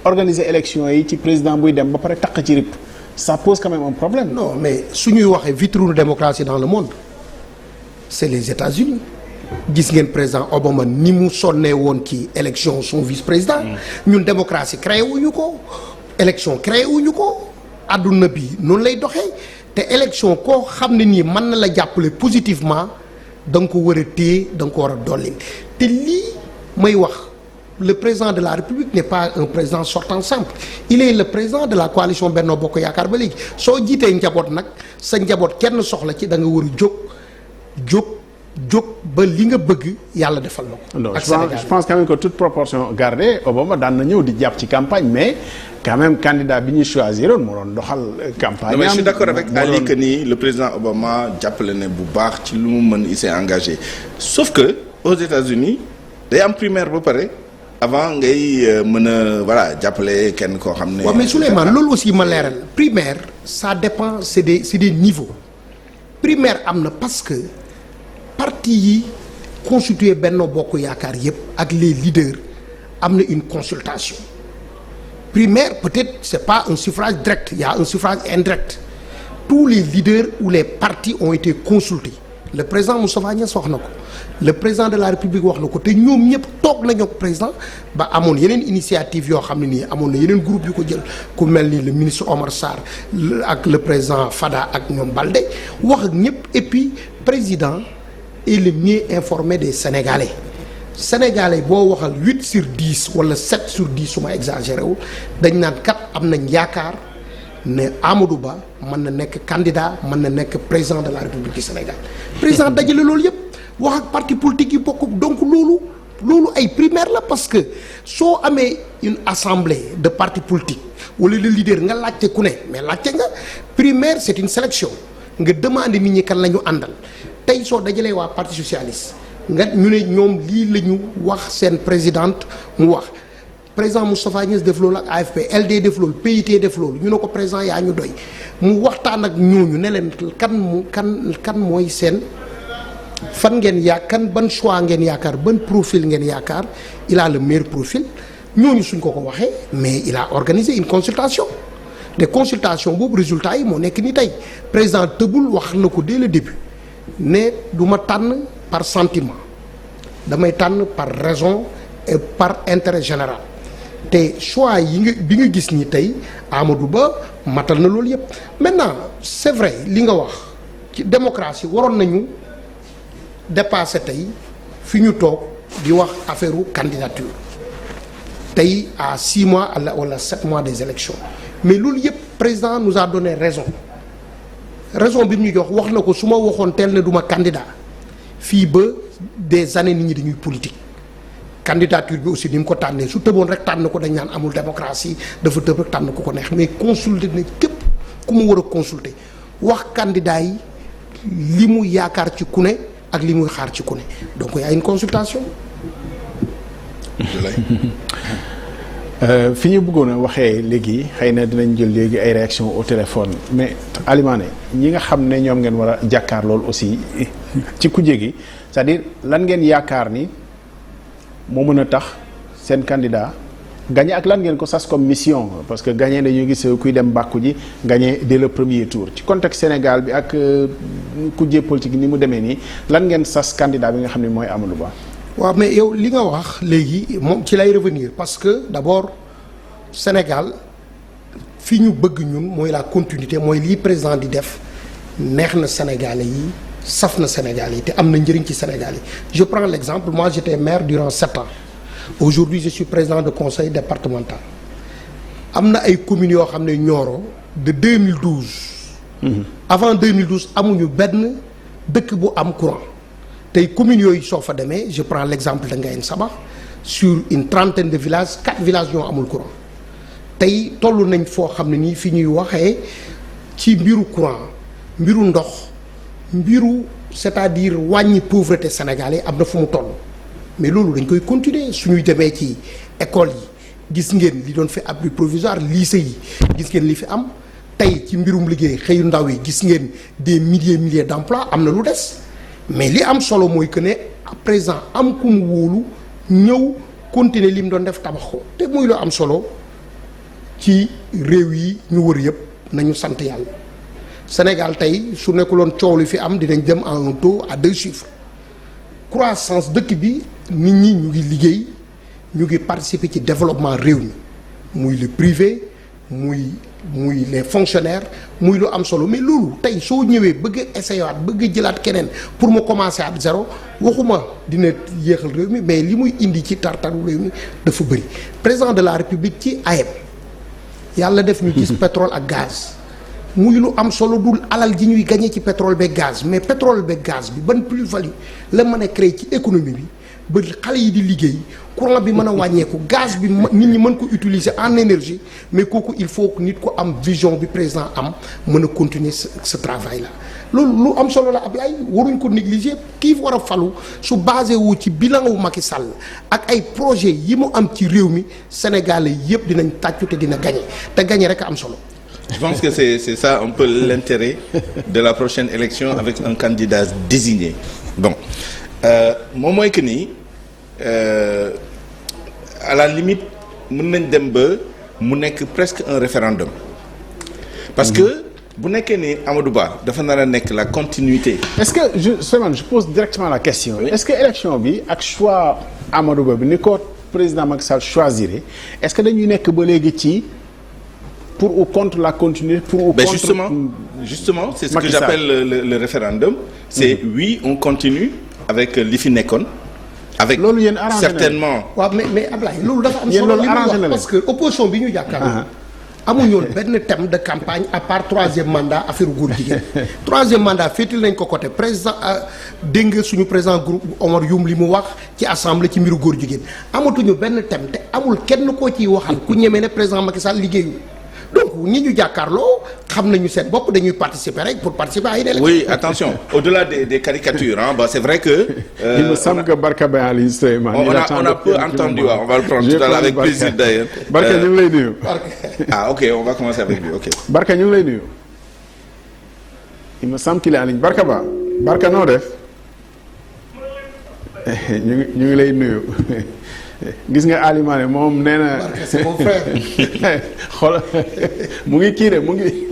organiser élection yi ci président buy dem ba pare taq ci rip ça pose quand même un problème. non mais su ñuy waxee vitrine démocratie dans le monde c'est les États-Unis gis ngeen président Obama ni mu sonnee woon ci élection son vice-président. ñun démocratie créé wuñu ko élection créé wuñu ko adduna bi noonu lay doxee. te élection koo xam ne nii mën na la jàppale positivement da nga ko war a téye da nga ko war a dolli te lii may wax le président de la République n'est pas un président sortant simple il est le président de la coalition Benno Bokk Yaakaar ba léegi soo jiitee njaboot nag sa njaboot kenn soxla ci da nga war a jóg ba li nga bëgg yàlla defal la ko. ak Sénégal je pense quand même que toute proportion gardée Obama daan na ñëw di jàpp ci campagne mais quand même candidat bi ñuy choisiroon moo doon doxal campagne. mais je suis d'accord avec Ali que ni le président Obama jàppale ne bu baax ci lu mu mën il s'est engagé sauf que aux États-Unis day am primaire ba pare avant ngay mën a voilà jàppale kenn koo xam ne. waaw mais Souleymane loolu aussi ma leeral primaire ça dépend c'est des niveaux primaire am na parce que. parti yi constitué Benno Bokk Yaakaar yëpp ak les leaders am na une consultation primaire peut-être c'est pas un suffrage direct il y a un suffrage indirect tous les leaders ou les partis ont été consultés le président Moustapha Niasse wax na ko le président de la République wax na ko te ñoom ñëpp toog nañu ak président ba amoon yeneen initiative yoo xam ne nii amoon na yeneen groupe yu ko jël ku mel ni le ministre Omar Sarr ak le président Fada ak ñoom Balde wax ak ñëpp et puis président est le mieux informé des Sénégalais boo waxal 8 sur 10 wala 7 sur 10 su ma exagéré wu dañ naan kat am nañ yaakaar ne Amadou Ba mën na nekk candidat mën na nekk président de la République du Sénégal président dajale loolu yëpp wax ak parti politique yi bokk donc loolu ay primaire la parce que soo amee une assemblée de partis politiques wala le leader nga laajte ku ne mais laajte nga primaire c'est une sélection nga demander nit ñi kan la ñu àndal tey soo dajalee waa parti socialiste nga ñu ne ñoom lii la ñu wax seen présidente mu wax président Moustapha Niasse def loolu ak AFP LD def loolu PIT def loolu ñu ne ko président yaa ñu doy mu waxtaan ak ñooñu ne leen kan mooy seen fan ngeen kan ban choix ngeen yaakaar ban profil ngeen yaakaar il a le meilleur profil ñooñu suñ ko waxee mais il a organisé une consultation de consultation boobu résultat yi moo nekk ni tey président tëbul wax na ko dès le début ne du ma tànn par sentiment damay tànn par raison et par intérêt général te choix bi nga gis ni tey Amadou Ba matal na loolu yëpp maintenant c'est vrai li nga wax ci démocratie waroon nañu dépasser tey fi ñu toog di wax affaire candidature tey à 6 mois wala 7 mois des élections mais loolu yëpp président nous a donné raison bi mu ñu jox wax na ko su ma waxoon teel ne du ma candidat fii ba des années nit ñi dañuy politique candidature bi aussi ni mu ko tànnee su tëboon rek tànn ko dañ naan amul démocratie dafa tëb rek tànn ko neex mais consulter na képp ku mu war a consulter wax candidat yi li mu yaakaar ci ku ne ak li muy xaar ci ku ne donc y a une consultation. fi ñu bëggoon a waxee léegi xëy na dinañ jël léegi ay réactions au téléphone mais Alimane ñi nga xam ne ñoom ngeen war a jàkkaar loolu aussi ci kujje gi c'est-à-dire lan ngeen yaakaar ni moo mën a tax seen candidat gagné ak lan ngeen ko sas comme mission parce que gagné dañuy gis kuy dem bàkku ji gagné dès le premier tour ci contexte Sénégal bi ak kujje politique ni mu demee nii lan ngeen sas candidat bi nga xam ne mooy Amadou Ba. waaw mais yow li nga wax léegi moom ci lay revenir parce que d'abord Sénégal fi ñu bëgg ñun mooy la continuité mooy lii président di def neex na Sénégalais yi saf na Sénégalais yi te am na njëriñ ci Sénégal yi je prends l'exemple moi j'étais maire durant 7 ans aujourd'hui je suis président de conseil départemental am na ay communes yoo xam ne Nioro de 2012 avant 2012 amuñu benn dëkk bu am courant tey communes yooyu soo fa demee je prends l'exemple de Ngayen Sabakh sur une trentaine de villages 4 villages ñoo amul courant tey toll nañ foo xam ne nii fi ñuy waxee ci mbiru courant mbiru ndox mbiru c'est-à-dire wàññi pauvreté sénégalais am na fu mu toll mais loolu dañ koy continuer suñuy demee ci école yi gis ngeen li doon fi abri provisoire lycée yi gis ngeen li fi am tey ci mbirum liggéey xëyu ndaw yi gis ngeen des milliers d'emplois am na lu des mais li am solo mooy que ne à présent am ku mu wóolu ñëw continuer li mu doon def tabax ko te muy lu am solo ci réew yi ñu wër yëpp nañu sant yàlla Sénégal tey su nekkuloon coow li fi am dinañ dem à un taux à 2 chiffres croissance dëkk bi nit ñi ñu ngi liggéey ñu ngi participer ci développement réew mi muy le privé muy les fonctionnaires muy lu am solo mais loolu tey soo ñëwee bëgg a essayer waat bëgg a jëlaat keneen pour mu commencer à zéro waxuma dina yéexal réew mi mais li muy indi ci tartaru réew mi dafa bëri président de la république ci ayeb yàlla def ñu gis pétrole ak gaz muy lu am solo dul alal ji ñuy gagné ci pétrole beeg gaz mais pétrole beeg gaz bi ban plus-value la mën a créer ci économie bi ba xale yi di liggéey courant bi mën a wàññeeku gaz bi nit ñi mën ko utiliser en énergie mais kooku il faut que nit ko am vision bi président am mën a continuer ce travail là loolu lu am solo la Ablaye waruñ ko négliger kii war a falu su basé wu ci bilan wu Macky Sall ak ay projet yi mu am ci réew mi Sénégalais yëpp dinañ tàccu te dina gagné te gagné rek a am solo. Je pense que c'est ça un peu l'intérêt de la prochaine élection avec un candidat désigné. Bon moom mooy que ni à la limite mën nañ dem ba mu nekk presque un référendum parce que bu nekkee ni Amadou Ba dafa nar a nekk la continuité. Est-ce que je pose directement la question. Oui. Est-ce que élection bi ak choix Amadou Ba bi ni ko président Macky Sall choisir est-ce que dañuy nekk ba léegi ci pour ou contre la continuité pour ou contre. Justement c'est ce que j'appelle le référendum. C'est oui on continue avec li fi nekkoon. avec loolu yéen arrangé certainement. waaw mais Ablaye loolu dafa am solo li muy wax parce que opposition bi ñu jàkkaarloo. amuñu woon benn thème de campagne à part 3e mandat affaire góor jigéen 3e mandat féetal nañ ko côté président dégg nga suñu président groupe Omar Youm li mu wax ci assemblée ci mbiru góor jigéen amatuñu benn thème te amul kenn koo ciy waxal ku ñemee ne président Macky Sall liggéeyu donc ñi ñu jàkkaarloo xam nañu seen bopp dañuy participer rek pour participer à une élection. Oui attention au-delà des caricatures hein c'est vrai que. Il me semble que Barka Bayali on a peu entendu on va le prendre tout à l'heure avec plaisir d'ailleurs. Barka ñu ngi lay nuyu. Ah ok on va commencer avec lui ok. Barka ñu ngi lay nuyu. Il me semble qu'il est en ligne Barka Ba Barka noo def ñu ngi lay nuyu. gis nga Alimane moom nee na. c'est mon frère. xool mu ngi kii de mu ngi.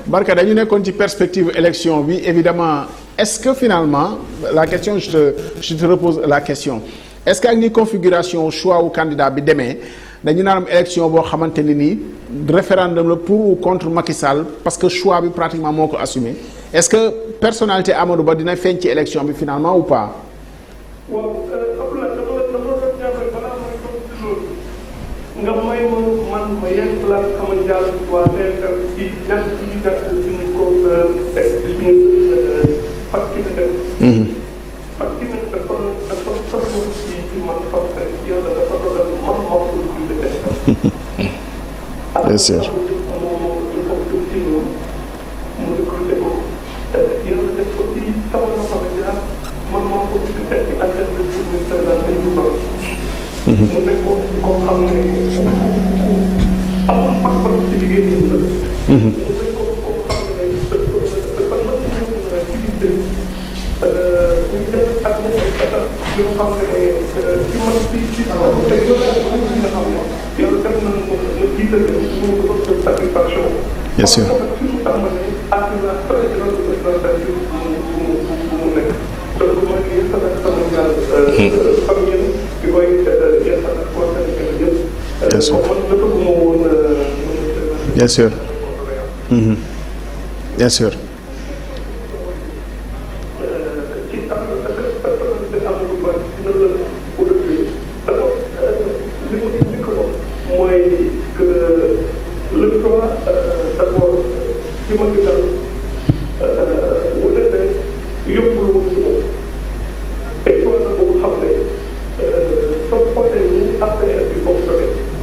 Barka dañu nekkoon ci perspective élection bi évidemment est-ce que finalement la question je te repose la question est-ce que ak ni configuration choix wu candidat bi demee dañu naan am élection boo xamante ne nii référendum la pour ou contre Macky Sall parce que choix bi pratiquement moo ko assumé est-ce que personnalité Amadou Ba dina feeñ ci élection bi finalement ou pas. waaw Abdoulaye dafa doon jàppale balaa mooy toog ci loolu nga may man ma yenn place xama jàll waa TFM ci ñett ci ñu gàtt suñu ko suñu facture dafa soxla ci man parce que yàlla dafa dogal man maa ko recruté. Bien sûr. mu recruté ko yàlla def ko ci sama loxo bi daal man maa ko recruté ci antenne de jour ministère daal dañ ko doon. mu nekk koo xam ne amul pas-pas ci liggéey bi la. mu nekk koo xam ne dafa mën a activité ñu def ak moom ay kàttan yoo xam ne ci man ci te yow nga xam ne yàlla def na ma jiital mu ko satisfaction. Bien sûr. Bien sûr. Bien sûr.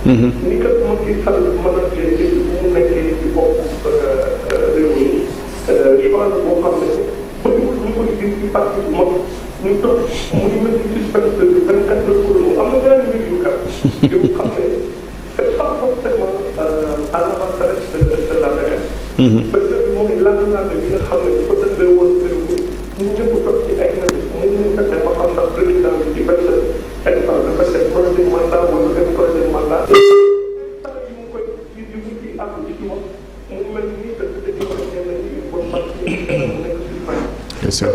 ni kat Macky Sall mën a mu nekkee ci bopp réew mi choix la boo xam ne bëriwul ñu koy gis ci parti bu mag ñu toog mu ngi mel ni suspense de 24 heures pour mu am na beneen mbir yu kat yu xam ne c'est pas forcément à l'avantage de la RS. peut-être moom langue bi nga xam ne dafa dëndee woon réew mi ñu ñëpp toog ci ay nawet mu fexe ba xam ndax président bi ci benn instant dafa def troisième mandat wala def troisième mandat. Bien sûr.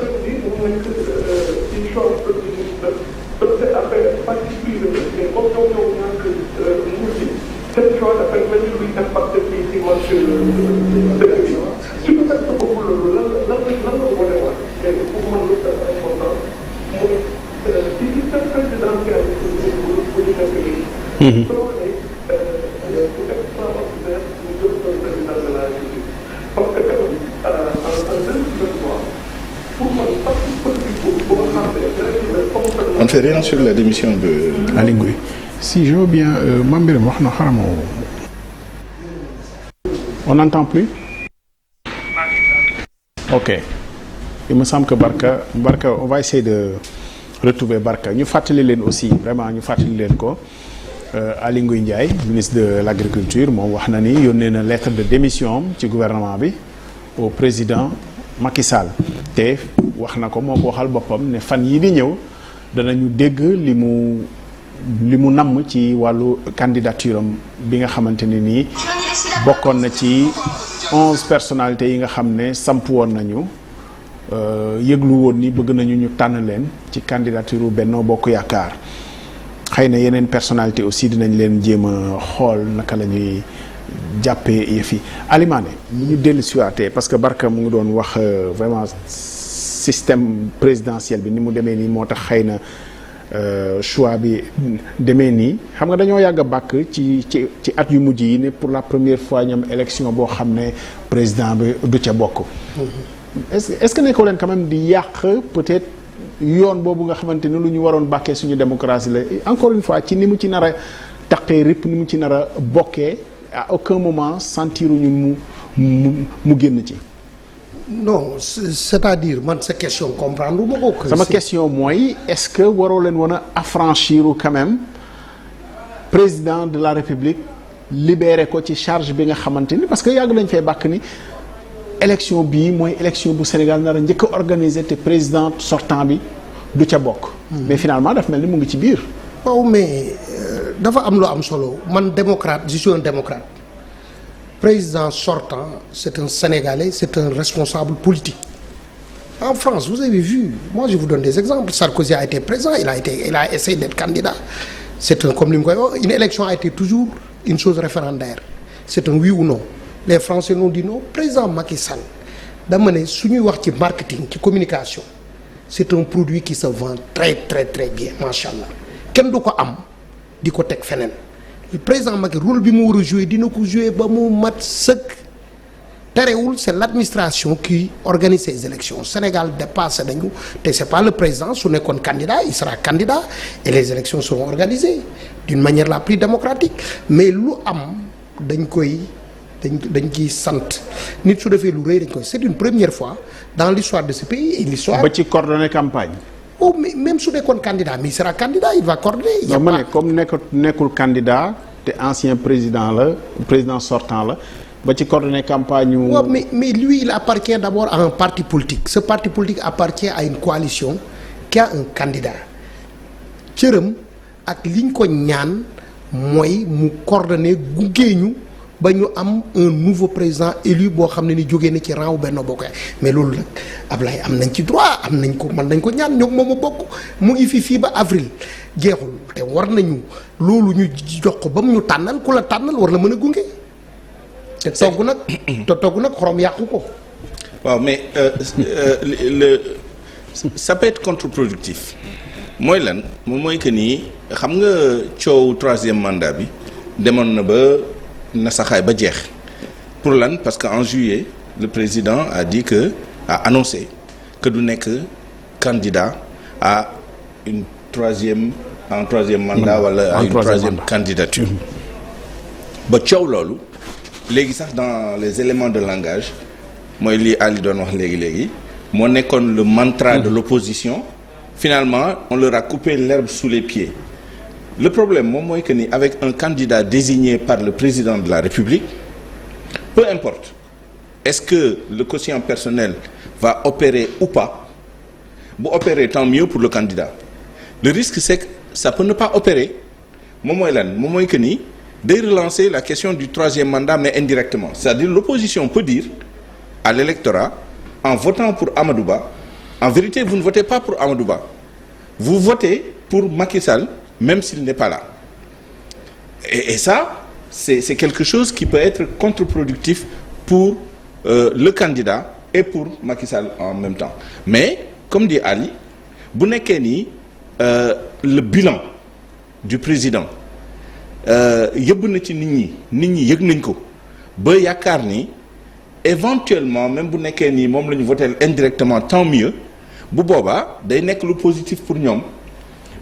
On ne fait rien sur la démission de Aly Ngouille. Si je veux bien Mame Birame wax na xaaral ma on n'entend plus. Ok. Il me semble que Barka on va essayer de retrouver Barka ñu fàttali leen aussi vraiment ñu fàttali leen ko Aly Ngouille Ndiaye ministre de l'agriculture moom wax na ni yónnee na lettre de démission am ci gouvernement bi au président Macky Sall te wax na ko moo ko waxal boppam ne fan yii di ñëw danañu dégg li mu namm ci wàllu candidature am bi nga xamante ne nii bokkoon na ci 11 personnalités yi nga xam ne samp woon nañu yëglu woon ni bëgg nañu ñu tànn leen ci candidature Benno Bokk Yaakaar xëy na yeneen personnalité aussi dinañ leen jéem a xool naka la ñuy jàppee yëf yi Aly Mané ñu dellu siwaatee parce que Barka mu ngi doon wax vraiment système présidentiel bi ni mu demee nii moo tax xëy na choix bi demee nii xam nga dañoo yàgg a bàkk ci at yu mujj yi ne pour la première fois ñoom élection boo xam ne président bi du ca bokk. est-ce que nekkoo leen quand même di yàq peut-être yoon boobu nga xamante ni lu ñu waroon bàkkee suñu démocratie la encore une fois ci ni mu ci nar a taqee rip ni mu ci nar a bokkee à aucun moment sentiruñu mu génn ci. non c'est-à-dire man sa question comprendre ma ko. sama question mooy est-ce que waroo leen woon a affranchir quand même président de la République libéré ko ci charge bi nga xamante ni parce que yàgg nañ fee bàkk ni élection bii mooy élection bu Sénégal nar a njëkk a organiser te président sortant bi du ca bokk. mais finalement daf mel ni mu ngi ci biir. waaw mais dafa am lu am solo man démocrate je suis un démocrate. Président sortant, c'est un Sénégalais, c'est un responsable politique. En France, vous avez vu, moi je vous donne des exemples. Sarkozy a été présent, il a essayé d'être candidat. C'est un, comme une élection a été toujours une chose référendaire. C'est un oui ou non. Les Français nous disent non. Président Macky Sall, dama ne su ñuy wax ci marketing, ci communication, c'est un produit qui se vend très très très bien, machallah. Kenn du ko am di ko teg feneen. Le président Macky rôle bi mu war a jouer dina ko jouer ba mu mat sëkk terewul c'est l'administration qui organise ces élections Sénégal dépassé nañu te c'est pas le président su nekkoon candidat il sera candidat et les élections seront organisées d'une manière la plus démocratique mais lu am dañ ciy sant nit su defee lu rëy dañ koy c'est une première fois dans l'histoire de ce pays et l'histoire ba ci coordonner campagne. oh mais même su nekkoon candidat mais il sera candidat il va coordonner. non ma ne comme nekkul candidat te ancien président sortant la. ba ci coordonner campagne yu. waaw mais lui il appartient d'abord à un parti politique ce parti politique appartient à une coalition qui a un candidat cëram ak liñ ko ñaan mooy mu coordonner gungeeñu ba ñu am un nouveau président élu boo xam ne ni jógee na ci rang wu Benno Bokk mais loolu nag Ablaye am nañ ci droit am nañ ko mën nañ ko ñaan ñoom moom a bokk mu ngi fii ba avril jeexul te war nañu loolu ñu jox ko ba mu ñu tànnal ku la tànnal war na mën a gunge. te togg nag xorom yàqu ko. waaw mais ça peut être contre-productif mooy lan moom mooy que nii xam nga coow troisième mandat bi demoon na ba nasaxaay ba jeex pour lan parce que en juillet le président a annoncé que du nekk candidat à un troisième mandat wala à une troisième candidature ba coow loolu. léegi sax dans les éléments de langage mooy lii Ali doon wax léegi moo nekkoon le mantra de l'opposition finalement on leur a coupé l'herbe sous les pieds le problème moom mooy que ni avec un candidat désigné par le président de la République peu importe est-ce que le quotient personnel va opérer ou pas bu opérer tant mieux pour le candidat le risque c'est que ça peut ne pas opérer moom mooy que ni de relancer la question du troisième mandat mais indirectement c'est-à-dire l'opposition peut dire à l'électorat en votant pour Amadou Ba en vérité vous ne votez pas pour Amadou Ba vous votez pour Macky Sall même s'il n'est pas là et ça c'est quelque chose qui peut être contre-productif pour le candidat et pour Macky Sall en même temps mais comme dit Ali bu nekkee nii le bilan du président yëbb na ci nit ñi yëg nañ ko ba yaakaar ni éventuellement même bu nekkee nii moom la ñu voté indirectement tant mieux bu boobaa day nekk lu positif pour ñoom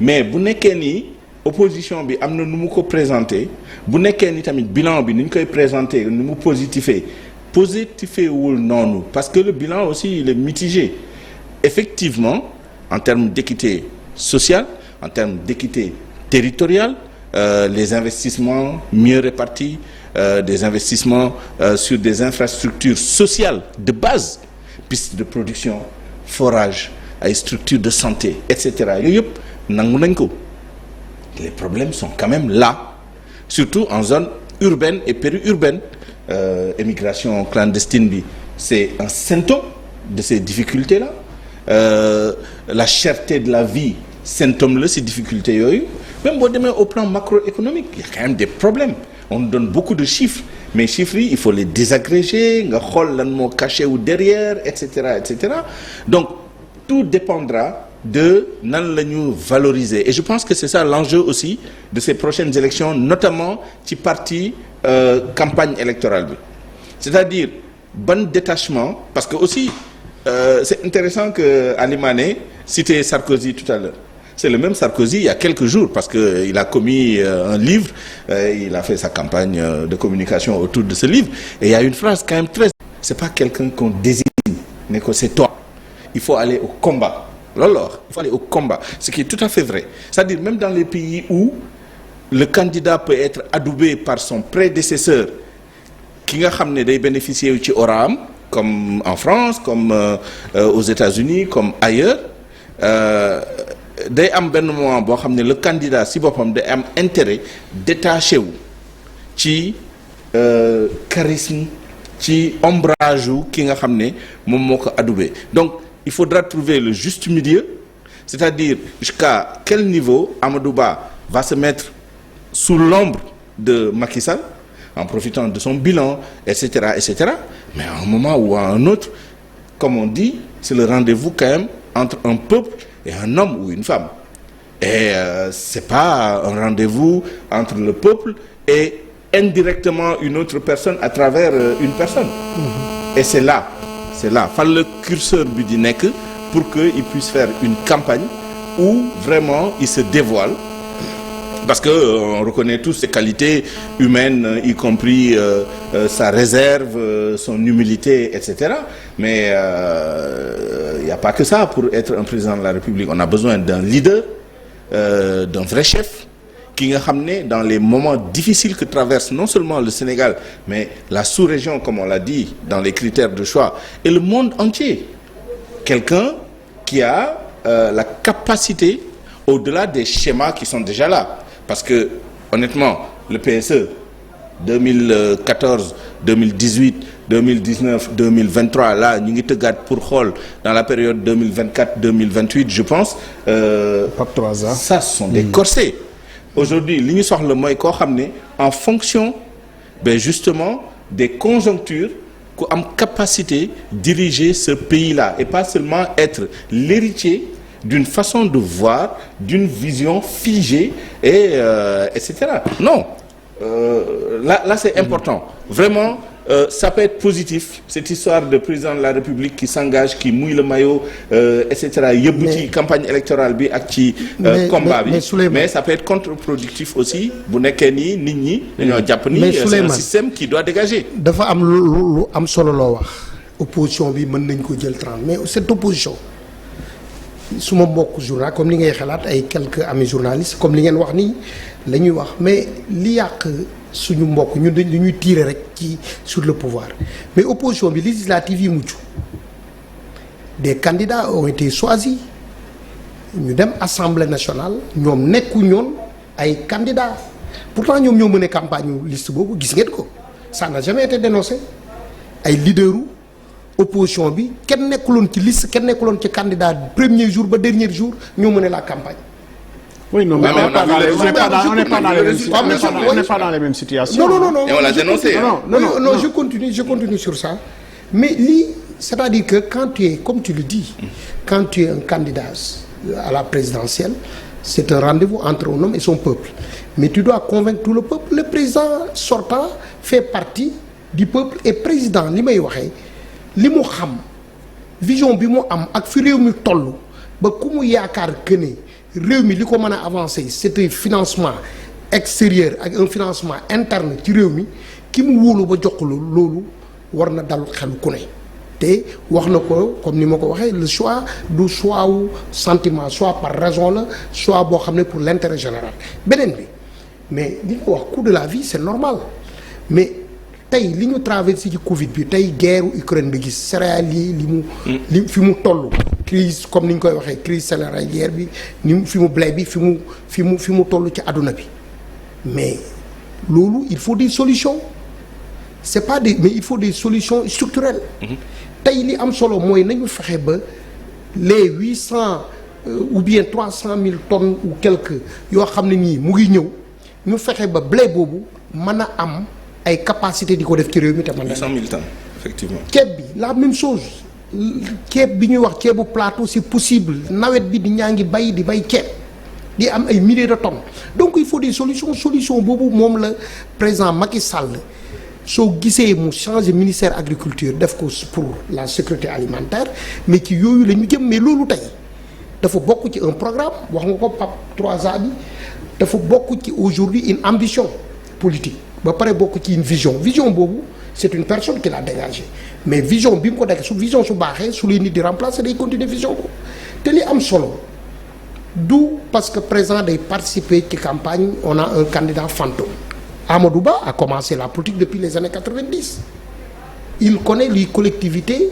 mais bu nekkee nii opposition bi am na nu mu ko présenté bu nekkee ni tamit bilan bi ni ñu koy présenté nu mu positifé wul noonu parce que le bilan aussi il est mitigé effectivement en termes d'équité sociale en termes d'équité territoriale les investissements mieux répartis des investissements sur des infrastructures sociales de base pistes de production forage ay structures de santé etc. yooyu yëpp nangu nañ ko les problèmes sont quand même là surtout en zone urbaine et périurbaine émigration clandestine bi c'est un symptôme de ces difficultés là la cherté de la vie symptôme la ces difficultés yooyu même boo demee au plan macroéconomique il y a quand même des problèmes on donne beaucoup de chiffres mais chiffres yi il faut les désagréger nga xool lan moo caché wu derrière etc. donc tout dépendra de nan la ñu valoriser et je pense que c'est ça l'enjeu aussi de ces prochaines élections notamment ci partie campagne électorale bi c'est-à-dire ban détachement parce que aussi c'est intéressant que Ali Mané citait Sarkozy tout à l'heure c'est le même Sarkozy il y a quelques jours parce que il a commis un livre il a fait sa campagne de communication autour de ce livre et il y a une phrase quand même très c'est pas quelqu'un qu'on désigne mais que c'est toi il faut aller au combat loolu la wax il faut aller au combat ce qui est tout à fait vrai c'est-à-dire même dans les pays où le candidat peut être adoubé par son prédécesseur ki nga xam ne day bénéficier ci oraam comme en France comme aux États-Unis comme ailleurs day am benn moment boo xam ne le candidat si boppam day am intérêt détaché wu ci charisme ci ombrage wu ki nga xam ne moom moo ko adoubé donc il faudra trouver le juste milieu c'est-à-dire jusqu'à quel niveau Amadou Ba va se mettre sous l'ombre de Macky Sall en profitant de son bilan etc. mais à un moment ou à un autre comme on dit c'est le rendez-vous quand même entre un peuple et un homme ou une femme et c'est pas un rendez-vous entre le peuple et indirectement une autre personne à travers une personne. et c'est là fan le curseur bi di nekk pour que il puisse faire une campagne où vraiment il se dévoile. Parce que on reconnaît tous ses qualités humaines, y compris sa réserve, son humilité, etc. Mais il n'y a pas que ça pour être un président de la République. On a besoin d'un leader, d'un vrai chef, qui nga xam ne dans les moments difficiles que traverse non seulement le Sénégal, mais la sous-région, comme on l'a dit, dans les critères de choix, et le monde entier. Quelqu'un qui a la capacité, au-delà des schémas qui sont déjà là. Parce que, honnêtement, le PSE, 2014, 2018, 2019, 2023, là, ñu ngi tëggaat pour xool dans la période 2024-2028, je pense. Pape 3 ans. Ça, ce sont des corsets. Aujourd'hui, li ñu soxla mooy koo xam ne en fonction, justement, des conjonctures, ku am capacité diriger ce pays-là et pas seulement être l'héritier d'une façon de voir, d'une vision figée etc. Non, là c'est important. Vraiment, ça peut être positif, cette histoire de président de la République qui s'engage, qui mouille le maillot, etc. yëbbu ci campagne électorale bi ak ci combat bi. Mais ça peut être contre-productif aussi bu nekkee nii nit ñi dañoo jàpp ni c'est un système qui doit dégager. dafa am lu am solo loo wax opposition bi mën nañ ko jël 30 mais cette opposition su ma mbokk journal comme li ngay xalaat ay quelques amis journalistes comme li ngeen wax nii la ñuy wax mais li yàq suñu mbokk ñun dañuy tirer rek ci sur le pouvoir mais opposition bi législative yi mujj des candidats ont été choisis ñu dem assemblée nationale ñoom nekku ñoon ay candidats pourtant ñoom ñoo mën a campagne liste boobu gis ngeen ko ça n'a jamais été dénoncé ay leaderu opposition bi kenn nekkuloon ci liste kenn nekkuloon ci candidat premier jour ba dernier jour ñoo mën a la campagne. Oui, non, mais on n'est pas dans les mêmes situations. Non. Et on l'a dénoncé. Non, je continue sur ça. Mais lii, c'est-à-dire que quand tu es, comme tu le dis, quand tu es un candidat à la présidentielle, c'est un rendez-vous entre un homme et son peuple. Mais tu dois convaincre tout le peuple. Le président sortant fait partie du peuple et président li may waxee li mu xam vision bi mu am ak fi réew mi toll ba ku mu yaakaar que ne réew mi li ko mën a avancer c'est un financement extérieur ak un financement interne ci réew mi ki mu wóolu ba jox loolu war na dal xel ku ne te wax na ko comme ni ma ko waxee le choix du choix wu sentiment soit par raison la soit boo xam ne pour l'intérêt général beneen bi mais li nga wax coût de la vie c'est normal mais tey li ñu traversé ci Covid bi tey guerre Ukraine bi gis céréales yi li fi mu toll crise comme ni ñu koy waxee crise céréalière bi ni fi mu blé bi fi mu toll ci àdduna bi mais loolu il faut des solutions c'est pas des mais il faut des solutions structurelles. tey li am solo mooy nañu fexe ba les 800 ou bien 300 000 tonnes ou quelques yoo xam ne nii mu ngi ñëw ñu fexe ba blé boobu mën a am ay capacité di ko def ci réew mi te mën na 800 000 tonnes effectivement. ceeb bi la même chose ceeb bi ñuy wax ceebu plateau c'est possible nawet bi di ñaa ngi bay di bay ceeb di am ay milliers de tonnes donc il faut des solution boobu moom la président Macky Sall soo gisee mu changer ministère agriculture def ko pour la sécurité alimentaire mais ci yooyu la ñu jëm mais loolu tey dafa bokk ci un programme wax nga ko PAP 3A bi dafa bokk ci aujourd'hui une ambition politique ba pare bokk ci une vision boobu c'est une personne qui l'a dégagée mais vision bi mu ko dégagé su vision su baaxee su lay nit di remplacer day continuer vision boobu te li am solo du parce que président day participer ci campagne on a un candidat fantôme Amadou Ba a commencé la politique depuis les années 90 il connaît les collectivités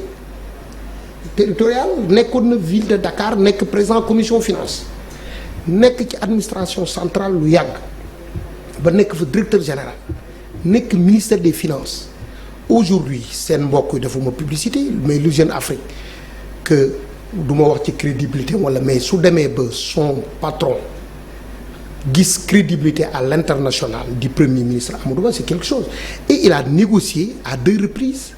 territoriales nekkoon na ville de Dakar nekk président commission finance nekk ci administration centrale lu yàgg ba nekk fa directeur général nekk ministère des finances aujourd'hui seen mbokk yi dafa ma publicité mais lu Jeune Afrique que du ma wax ci crédibilité wala mais su demee ba son patron gis crédibilité à l'international du premier ministre Amadou Ba c'est quelque chose et il a négocié à 2 reprises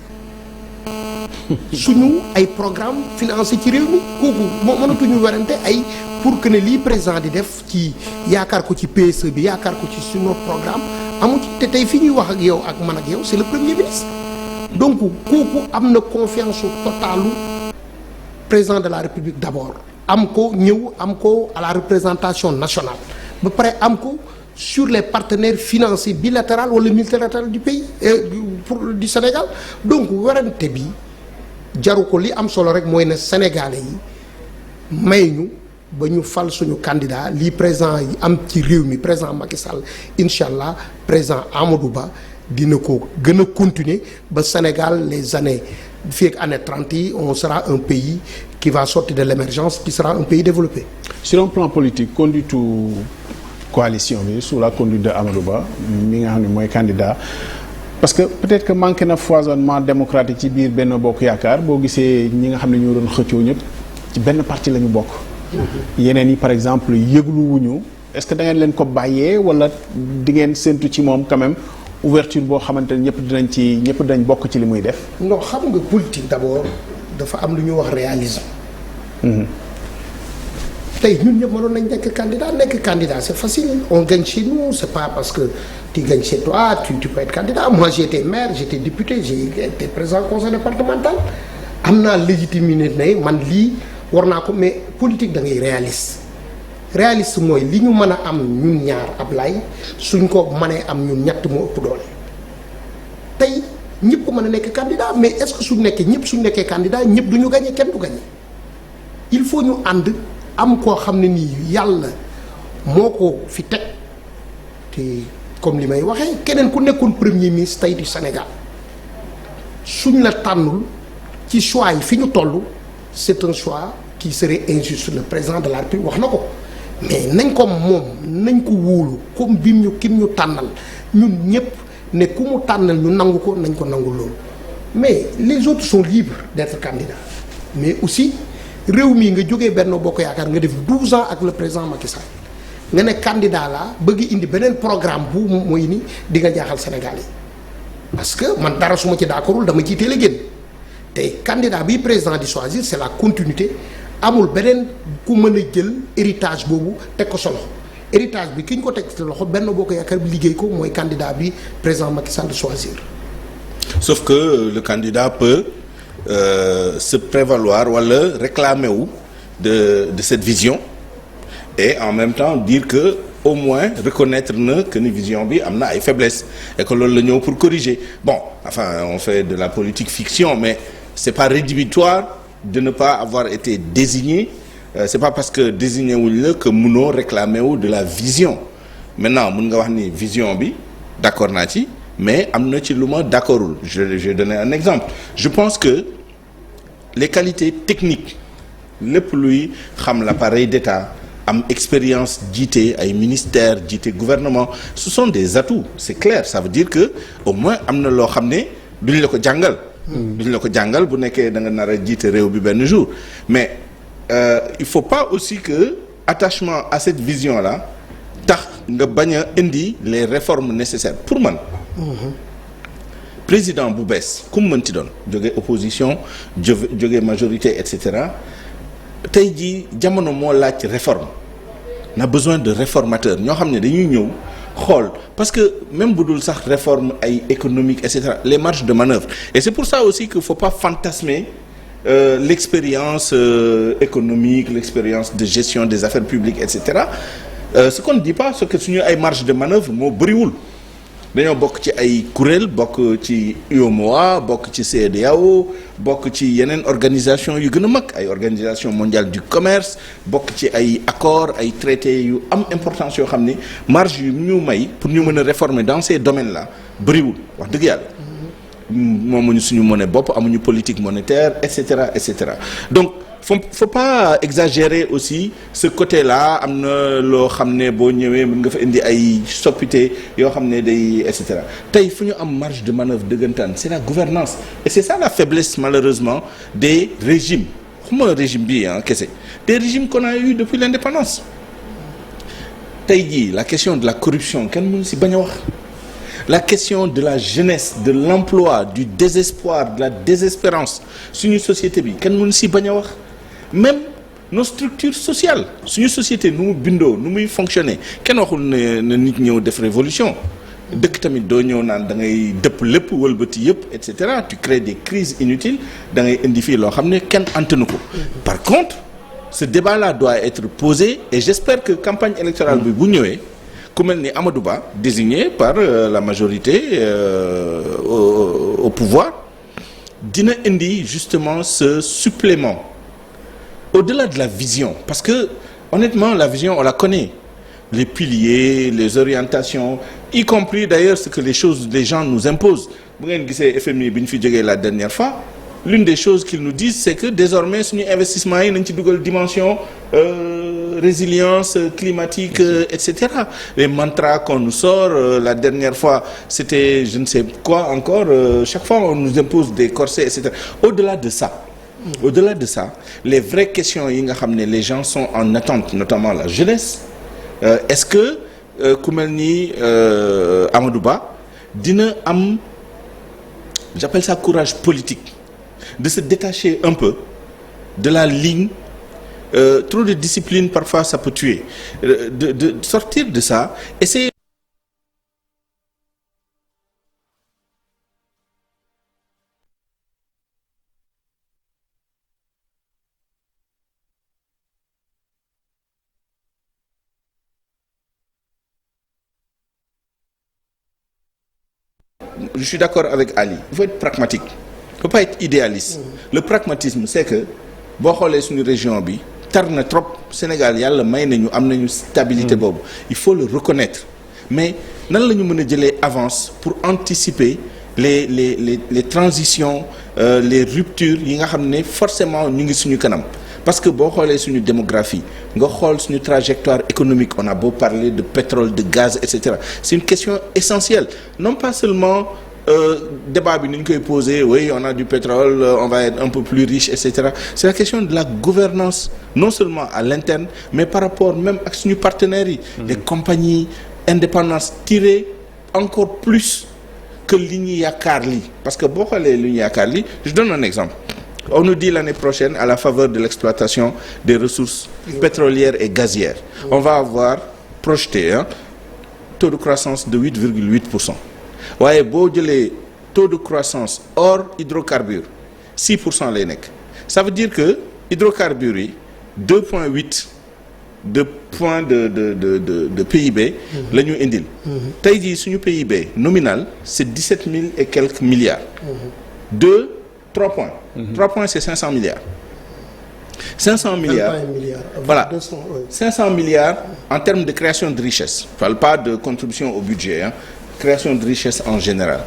suñu ay programme financé ci réew mi kooku moo mënatuñu werante ay pour que ne lii président di def ci yaakaar ko ci PSE bi yaakaar ko ci suñu programme amu ci te tey fi ñuy wax ak yow ak man ak yow c'est le premier ministre donc kooku am na confiance totalu président de la République d'abord am ko ñëw am ko à la représentation nationale ba pare am ko sur les partenaires financiers bilatéraux wala multilatéraux du pays du Sénégal donc werante bi jaru ko. li am solo rek mooy ne Sénégalais yi may ñu ba ñu fal suñu candidat lii président yi am ci réew mi président Macky Sall incha allah président Amadou Ba dina ko gën a continuer ba Sénégal les années fii ak année 30 yi on sera un pays qui va sortir de l'émergence, qui sera un pays développé. Sur un plan politique conduite coalition bi sous la conduite de Amadou Ba mi nga xam ne mooy candidat parce que peut-être que manqué na foisonnement démocratique ci biir Benno Bokk Yaakaar boo gisee ñi nga xam ne ñoo doon xëccoo ñëpp ci benn parti la ñu bokk. yeneen yi par exemple yëgluwuñu est-ce que da ngeen leen ko bàyyee wala di ngeen séntu ci moom quand même ouverture boo xamante ne ñëpp dinañ bokk ci li muy def. non xam nga politique d'abord dafa am lu ñu wax réalisme. tey ñun ñëpp mënoon nañ nekk candidat c'est facile on gagne chez nous c'est pas parce que tu gagnes chez toi tu peux être candidat. Moi j'ai été maire, j'étais député, j'ai été président conseil départemental am naa légitimité ne man lii war naa ko. mais politique da ngay réaliste mooy li ñu mën a am ñun ñaar Ablaye suñ ko mënee am ñun ñett moo ëpp doole. tey ñëpp mën a nekk candidat mais est-ce que suñ nekkee candidat ñëpp du ñu gagné kenn du gagné. il faut ñu ànd am koo xam ne nii yàlla moo ko fi teg te comme li may waxee keneen ku nekkoon premier ministre tey du Sénégal suñ la tànnul ci choix yi fi ñu toll c'est un choix qui serait injuste. Le président de la République wax na ko mais nañ ko moom nañ ko wóolu comme kim ñu tànnal ñun ñëpp ne ku mu tànnal ñu nangu ko nañ ko nangu loolu. mais les autres sont libres d'être candidats mais aussi réew mii nga jógee Benno Bokk Yaakaar nga def 12 ans ak le président Macky Sall nga ne candidat la bëgg indi beneen programme bu mooy ni di nga jaaxal Sénégal yi parce que man dara su ma ci d'accordul dama ciy teel a génn te candidat bi président di choisir c'est la continuité. amul beneen ku mën a jël héritage boobu teg ko sa loxo héritage bi ki ñu ko teg sa loxo Benno Bokk Yaakaar bi liggéey ko mooy candidat bi président Macky Sall choisir. Sauf que le candidat peut se prévaloir wala réclamer wu de cette vision et en même temps dire que au moins reconnaître na que ni vision bi am na ay faiblesses et que loolu la ñëw pour corriger. Bon, enfin on fait de la politique fiction mais c'est pas rédhibitoire de ne pas avoir été désigné. C'est pas parce que désigné wuñ la que mënoo réclamer wu de la vision. Maintenant mën nga wax ni vision bi d'accord naa ci mais am na ci lu ma d'accordul. Je vais donner un exemple. Je pense que les qualités techniques lépp luy xam l'appareil d'État am expérience jiite ay ministères jiite gouvernement ce sont des atouts c'est clair. Ça veut dire que au moins am na loo xam ne duñ la ko jàngal. duñ la ko jàngal bu nekkee da nga nar a jiite réew bi benn jour mais il faut pas aussi que attachement à cette vision là tax nga bañ a indi les réformes nécessaires pour man. président bu bees ku mu mënti doon jóge opposition jóge majorité et cetera tey jii jamono moo laaj réforme on a besoin de réformateurs ñoo xam ne dañuy ñëw xool parce que même bu dul sax réforme ay économique et cetera les marges de manœuvre et c'est pour ça aussi qu'il faut pas fantasmer l'expérience économique l'expérience de gestion des affaires publiques et cetera ce qu'on ne dit pas c'est que suñu ay marge de manœuvre moo bëriwul dañoo bokk ci ay kuréel bokk ci UEMOA bokk ci CEDEAO bokk ci yeneen organisation yu gën a mag ay organisation mondiale du commerce bokk ci ay accords ay traités yu am importance yoo xam ni marge yu ñu may pour ñu mën a réformer dans ces domaines là bëriwul wax dëgg yàlla moomuñu suñu monnaie bopp amuñu politique monétaire et cetera et cetera donc faut pas exagérer aussi ce côté-là am na loo xam ne boo ñëwee mën nga fa indi ay soppite yoo xam ne day et cetera tey fu ñu am marge de manœuvre dëggantaan c'est la gouvernance et c'est ça la faiblesse malheureusement des régimes xuma régime bi kese des régimes qu'on a eu depuis l'indépendance tey jii la question de la corruption kenn mënu si bañ a wax la question de la jeunesse de l'emploi du désespoir de la désespérance suñu société bi kenn mënu si bañ a wax même nos structures sociales suñu société nu mu bindoo nu muy fonctionner kenn waxul ne nit ñëw def révolution dëkk tamit doo ñëw naan da ngay dëpp lépp wëlbati yëpp et cetera tu crées des crises inutiles da ngay indi fii loo xam ne kenn antanu ko. par contre ce débat là doit être posé et j'espère que campagne électorale bi bu ñëwee ku mel ni Amadou Ba désigné par la majorité au pouvoir dina indi justement ce supplément au-delà de la vision parce que honnêtement la vision on la connaît les piliers les orientations y compris d'ailleurs ce que les gens nous imposent bu ngeen gisee FMI bi ñu fi jógee la dernière fois l'une des choses qu'ils nous disent c'est que désormais suñu investissement yi nañ ci dugal dimension résilience climatique etc. Les mantras qu'on nous sort la dernière fois c'était je ne sais quoi encore chaque fois on nous impose des corsets etc. Au-delà de ça les vraies questions yi nga xam ne les gens sont en attente notamment la jeunesse est-ce que ku mel ni Amadou Ba dina am j'appelle ça courage politique de se détacher un peu de la ligne trop de discipline parfois ça peut tuer de sortir de ça essayer je suis d'accord avec Ali il faut être pragmatique il faut pas être idéaliste le pragmatisme c'est que boo xoolee suñu région bi tar na trop Sénégal yàlla may nañu am nañu stabilité boobu il faut le reconnaître mais nan la ñu mën a jëlee avance pour anticiper les transitions les ruptures yi nga xam ne forcément ñu ngi suñu kanam parce que boo xoolee suñu démographie nga xool suñu trajectoire économique on a beau parler de pétrole de gaz et cetera c'est une question essentielle non pas seulement débat bi ni ñu koy poser oui on a du pétrole on va être un peu plus riche et cetera c'est la question de la gouvernance non seulement à l'interne mais par rapport même ak suñu partenaires yi les compagnies indépendantes tirer encore plus que li ñu yaakaar li parce que boo xoolee li ñu yaakaar li je donne un exemple on nous dit l'année prochaine à la faveur de l'exploitation des ressources pétrolières et gazières on va avoir projeté taux de croissance de 8,8%. waaye boo jëlee taux de croissance hors hydrocarbures 6% lay nekk ça veut dire que hydrocarbures yi 2,8 de point de PIB la ñu indil tey jii suñu PIB nominal c'est 17 000 et quelques milliards 3 points 3 points c'est 500 milliards 500 milliards voilà 500 milliards en termes de création de richesse je parle pas de contribution au budget création de richesse en général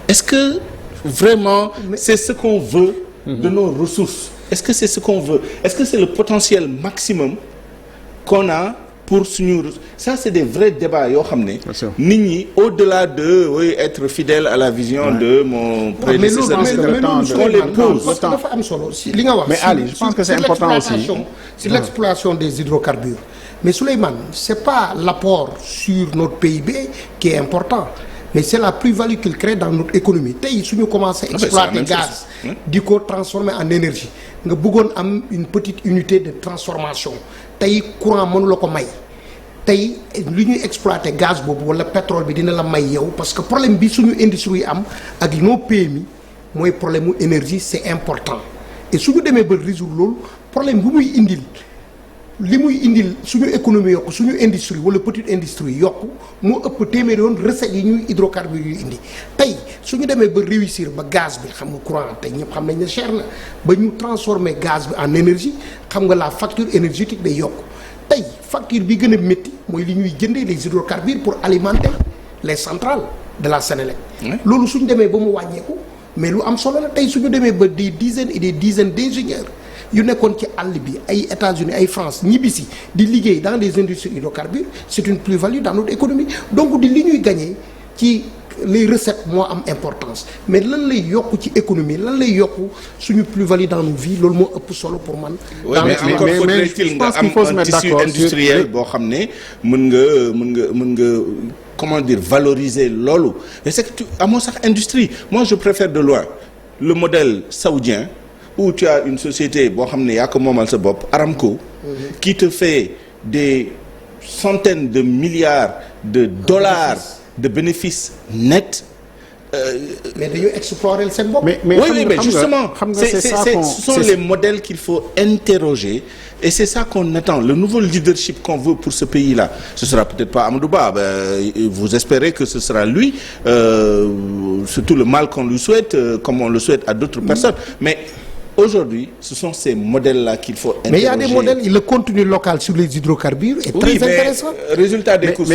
est-ce que vraiment c'est ce qu'on veut de nos ressources est-ce que c'est ce qu'on veut est-ce que c'est le potentiel maximum qu'on a pour suñu ça c'est des vrais débats yoo xam ne nit ñi au-delà de oui être fidèle à la vision de mon prédécesseur on les pose parce que dafa am solo si li nga wax mais Ali je pense que c'est important aussi sur l'exploitation des hydrocarbures mais Souleymane c'est pas l'apport sur notre PIB qui est important mais c'est la plus-value qu'il crée dans notre économie tey suñu commencé exploiter gaz di ko transformer en énergie nga bëggoon am une petite unité de transformation tey courant mënu la ko may tey li ñuy exploiter gaz boobu wala pétrole bi dina la may yow parce que problème bi suñu industrie yi am ak nos PMI mooy problème mu énergie c'est important et suñu demee ba résoudre loolu problème bu muy indil li muy indil suñu économie yokku suñu industrie wala petite industrie yokku moo ëpp téeméeri yoon recettes yi ñuy hydrocarbures yu indi tey suñu demee ba réussir ba gaz bi xam nga courant tey ñëpp xam nañ ne cher na ba ñu transformer gaz bi en énergie xam nga la facture énergétique day yokku tey facture bi gën a métti mooy li ñuy jëndee les hydrocarbures pour alimenter les centrales de la Sénélec loolu suñu demee ba mu wàññeeku mais lu am solo la tey suñu demee ba des dizaines et des dizaines d'ingénieurs yu nekkoon ci àll bi ay États-Unis ay France ñibbisi di liggéey dans les industries hydrocarbures c'est une plus-value dans notre économie donc di li ñuy gagner ci les recettes moo am importance mais lan lay yokk ci économie lan lay yokk suñu plus-value dans nos vies loolu moo ëpp solo pour man. mais encore faudrait-il nga am un tissu industriel boo xam ne mën nga comment dire valoriser loolu mais c'est que amoo sax industrie moi je préfère de loin le modèle saoudien où tu as une société boo xam ne yaa ko moomal sa bopp Aramco qui te fait des centaines de milliards de dollars de bénéfices nets. Mais dañu explorer seen bopp. Mais justement, ce sont les modèles qu'il faut interroger et c'est ça qu'on attend. Le nouveau leadership qu'on veut pour ce pays-là, ce sera peut-être pas Amadou Ba. Vous espérez que ce sera lui, surtout le mal qu'on lui souhaite, comme on le souhaite à d'autres personnes. Mais aujourd'hui, ce sont ces modèles-là qu'il faut interroger. Mais il y a des modèles, le contenu local sur les hydrocarbures est très intéressant. Résultat des courses.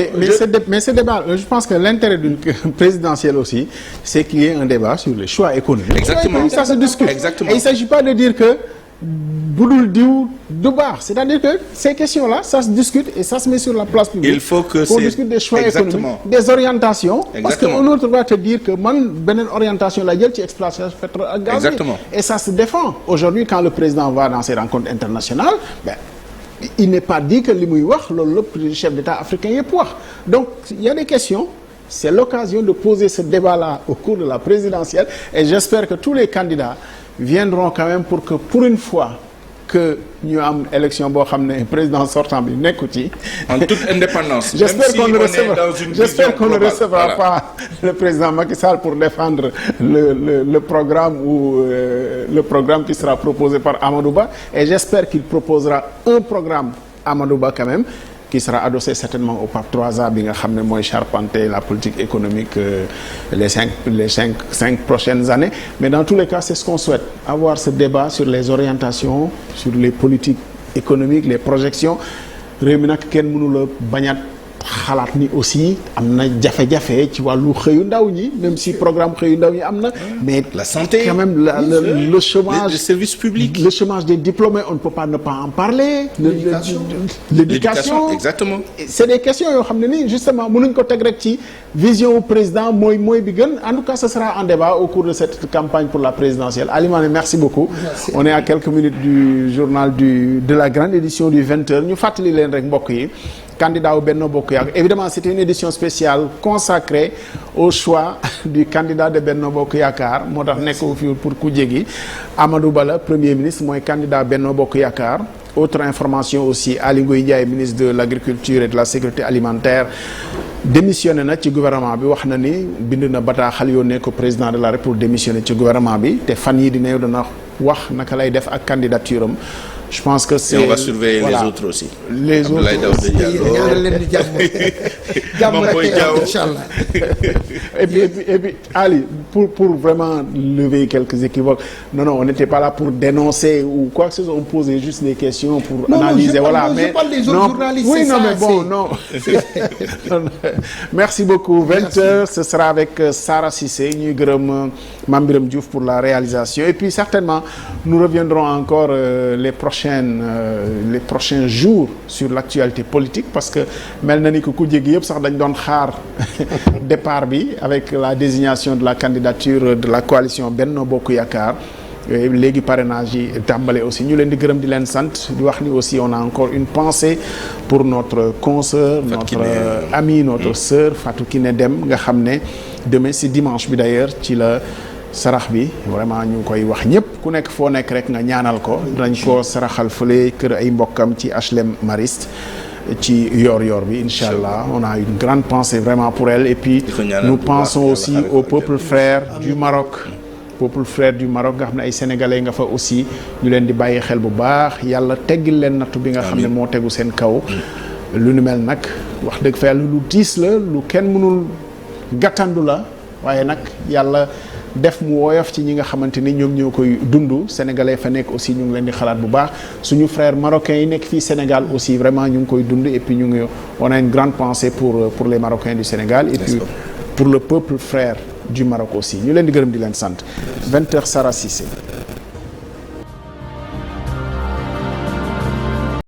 Mais ce débat, je pense que l'intérêt d'une présidentielle aussi, c'est qu'il y ait un débat sur les choix économiques. Exactement. Ça se discute. Exactement. Et il ne s'agit pas de dire que budul diw du baax, c'est-à-dire que ces questions-là, ça se discute et ça se met sur la place publique. Il faut que on discute des choix économiques, des orientations. Exactement. Parce qu'un autre va te dire que man beneen orientation la jël ci exploitation pétrole ak gaz. Exactement. Et ça se défend. Aujourd'hui, quand le président va dans ses rencontres internationales, il n'est pas dit que li muy wax loolu le chef d'État africain yëpp wax. Donc il y a des questions. C'est l'occasion de poser ce débat-là au cours de la présidentielle et j'espère que tous les candidats viendront quand même pour que pour une fois que ñu am élection boo xam ne président sortant bi nekku ci. En toute indépendance. J'espère qu'on ne globale, recevra pas le président Macky Sall pour défendre le programme ou le programme qui sera proposé par Amadou Ba et j'espère qu'il proposera un programme Amadou Ba quand même qui sera adossé certainement au PAP 3A bi nga xam ne mooy charpenter la politique économique les cinq prochaines années. Mais dans tous les cas, c'est ce qu'on souhaite, avoir ce débat sur les orientations, sur les politiques économiques, les projections. Réew mi nag kenn mënu la bañaat xalaat ni aussi am na jafe-jafe ci wàllu xëyu ndaw ñi, même si programme xëyu ndaw ñi am na, mais la santé, quand même le chômage, les services publics, le chômage des diplômés, on ne peut pas ne pas en parler. L'éducation, exactement. C'est des questions yoo xam ne ni justement mënuñ ko teg rek ci vision au président mooy bi gën. En tout cas, ce sera en débat au cours de cette campagne pour la présidentielle. Ali Mané, merci beaucoup. Merci. On est à quelques minutes du journal de la grande édition du 20h. ñu fàttali leen rek mbokk yi. Candidat au Benno Bokk Yaakaar. Évidemment, c'était une édition spéciale consacrée au choix du candidat de Benno Bokk Yaakaar. Moo tax nekk fi pour ku jéggi Amadou Ba la Premier ministre mooy candidat Benno Bokk Yaakaar. Autre information aussi, Aly Ngouille Ndiaye, ministre de l'Agriculture et de la Sécurité alimentaire, démissionné na ci gouvernement bi wax na ni bind na bataaxal yónnee ko président de la République démissionné ci gouvernement bi te fan yi dina dana wax naka lay def ak candidature am. Je pense que c'est. Et on va surveiller les autres aussi. Les autres. ñaanal leen di jàmm rek inchallah. Et puis Ali, pour vraiment lever quelques équivoques, non, on n'était pas là pour dénoncer ou quoi que ce soit, on posait juste des questions pour analyser. Je parle des autres journalistes. Oui, non, mais bon, non. Merci beaucoup. 20h, ce sera avec Sarah Cissé, ñuy gërëm Mame Birame Diouf pour la réalisation. Et puis certainement, nous reviendrons encore les prochains jours sur l'actualité politique parce que mel na ni que ku jéggi yëpp sax dañ doon xaar départ bi avec la désignation de la candidature de la coalition Benno Bokk Yaakaar. Léegi parrainage yi tàmbale aussi ñu leen di gërëm di leen sant di wax ni aussi on a encore une pensée pour notre consoeur, notre amie, notre sœur Fatou Kiné Deme nga xam ne demain c'est dimanche bi d'ailleurs ci la sarax bi vraiment ñu ngi koy wax ñëpp ku nekk foo nekk rek nga ñaanal ko dañ ko saraxal fële kër ay mbokkam ci HLM Mariste ci yor bi inchallah on a une grande pensée vraiment pour elle et puis nous pensons aussi au peuple frère du Maroc nga xam ne ay sénégalais nga fa aussi ñu leen di bàyyi xel bu baax yàlla teggil leen nattu bi nga xam ne moo tegu seen kaw lu nu mel nag wax dëgg fa yàlla lu tiis la lu kenn mënul gàttandu la waaye nag yàlla def mu woyof ci ñi nga xamante ni ñoom ñoo koy dund sénégalais fa nekk aussi ñu ngi leen di xalaat bu baax suñu frères marocains yi nekk fii Sénégal aussi vraiment ñu ngi koy dund et puis on a une grande pensée pour les Marocains du Sénégal et puis pour le peuple frère du Maroc aussi ñu leen di gërëm di leen sant 20h Sarah Cissé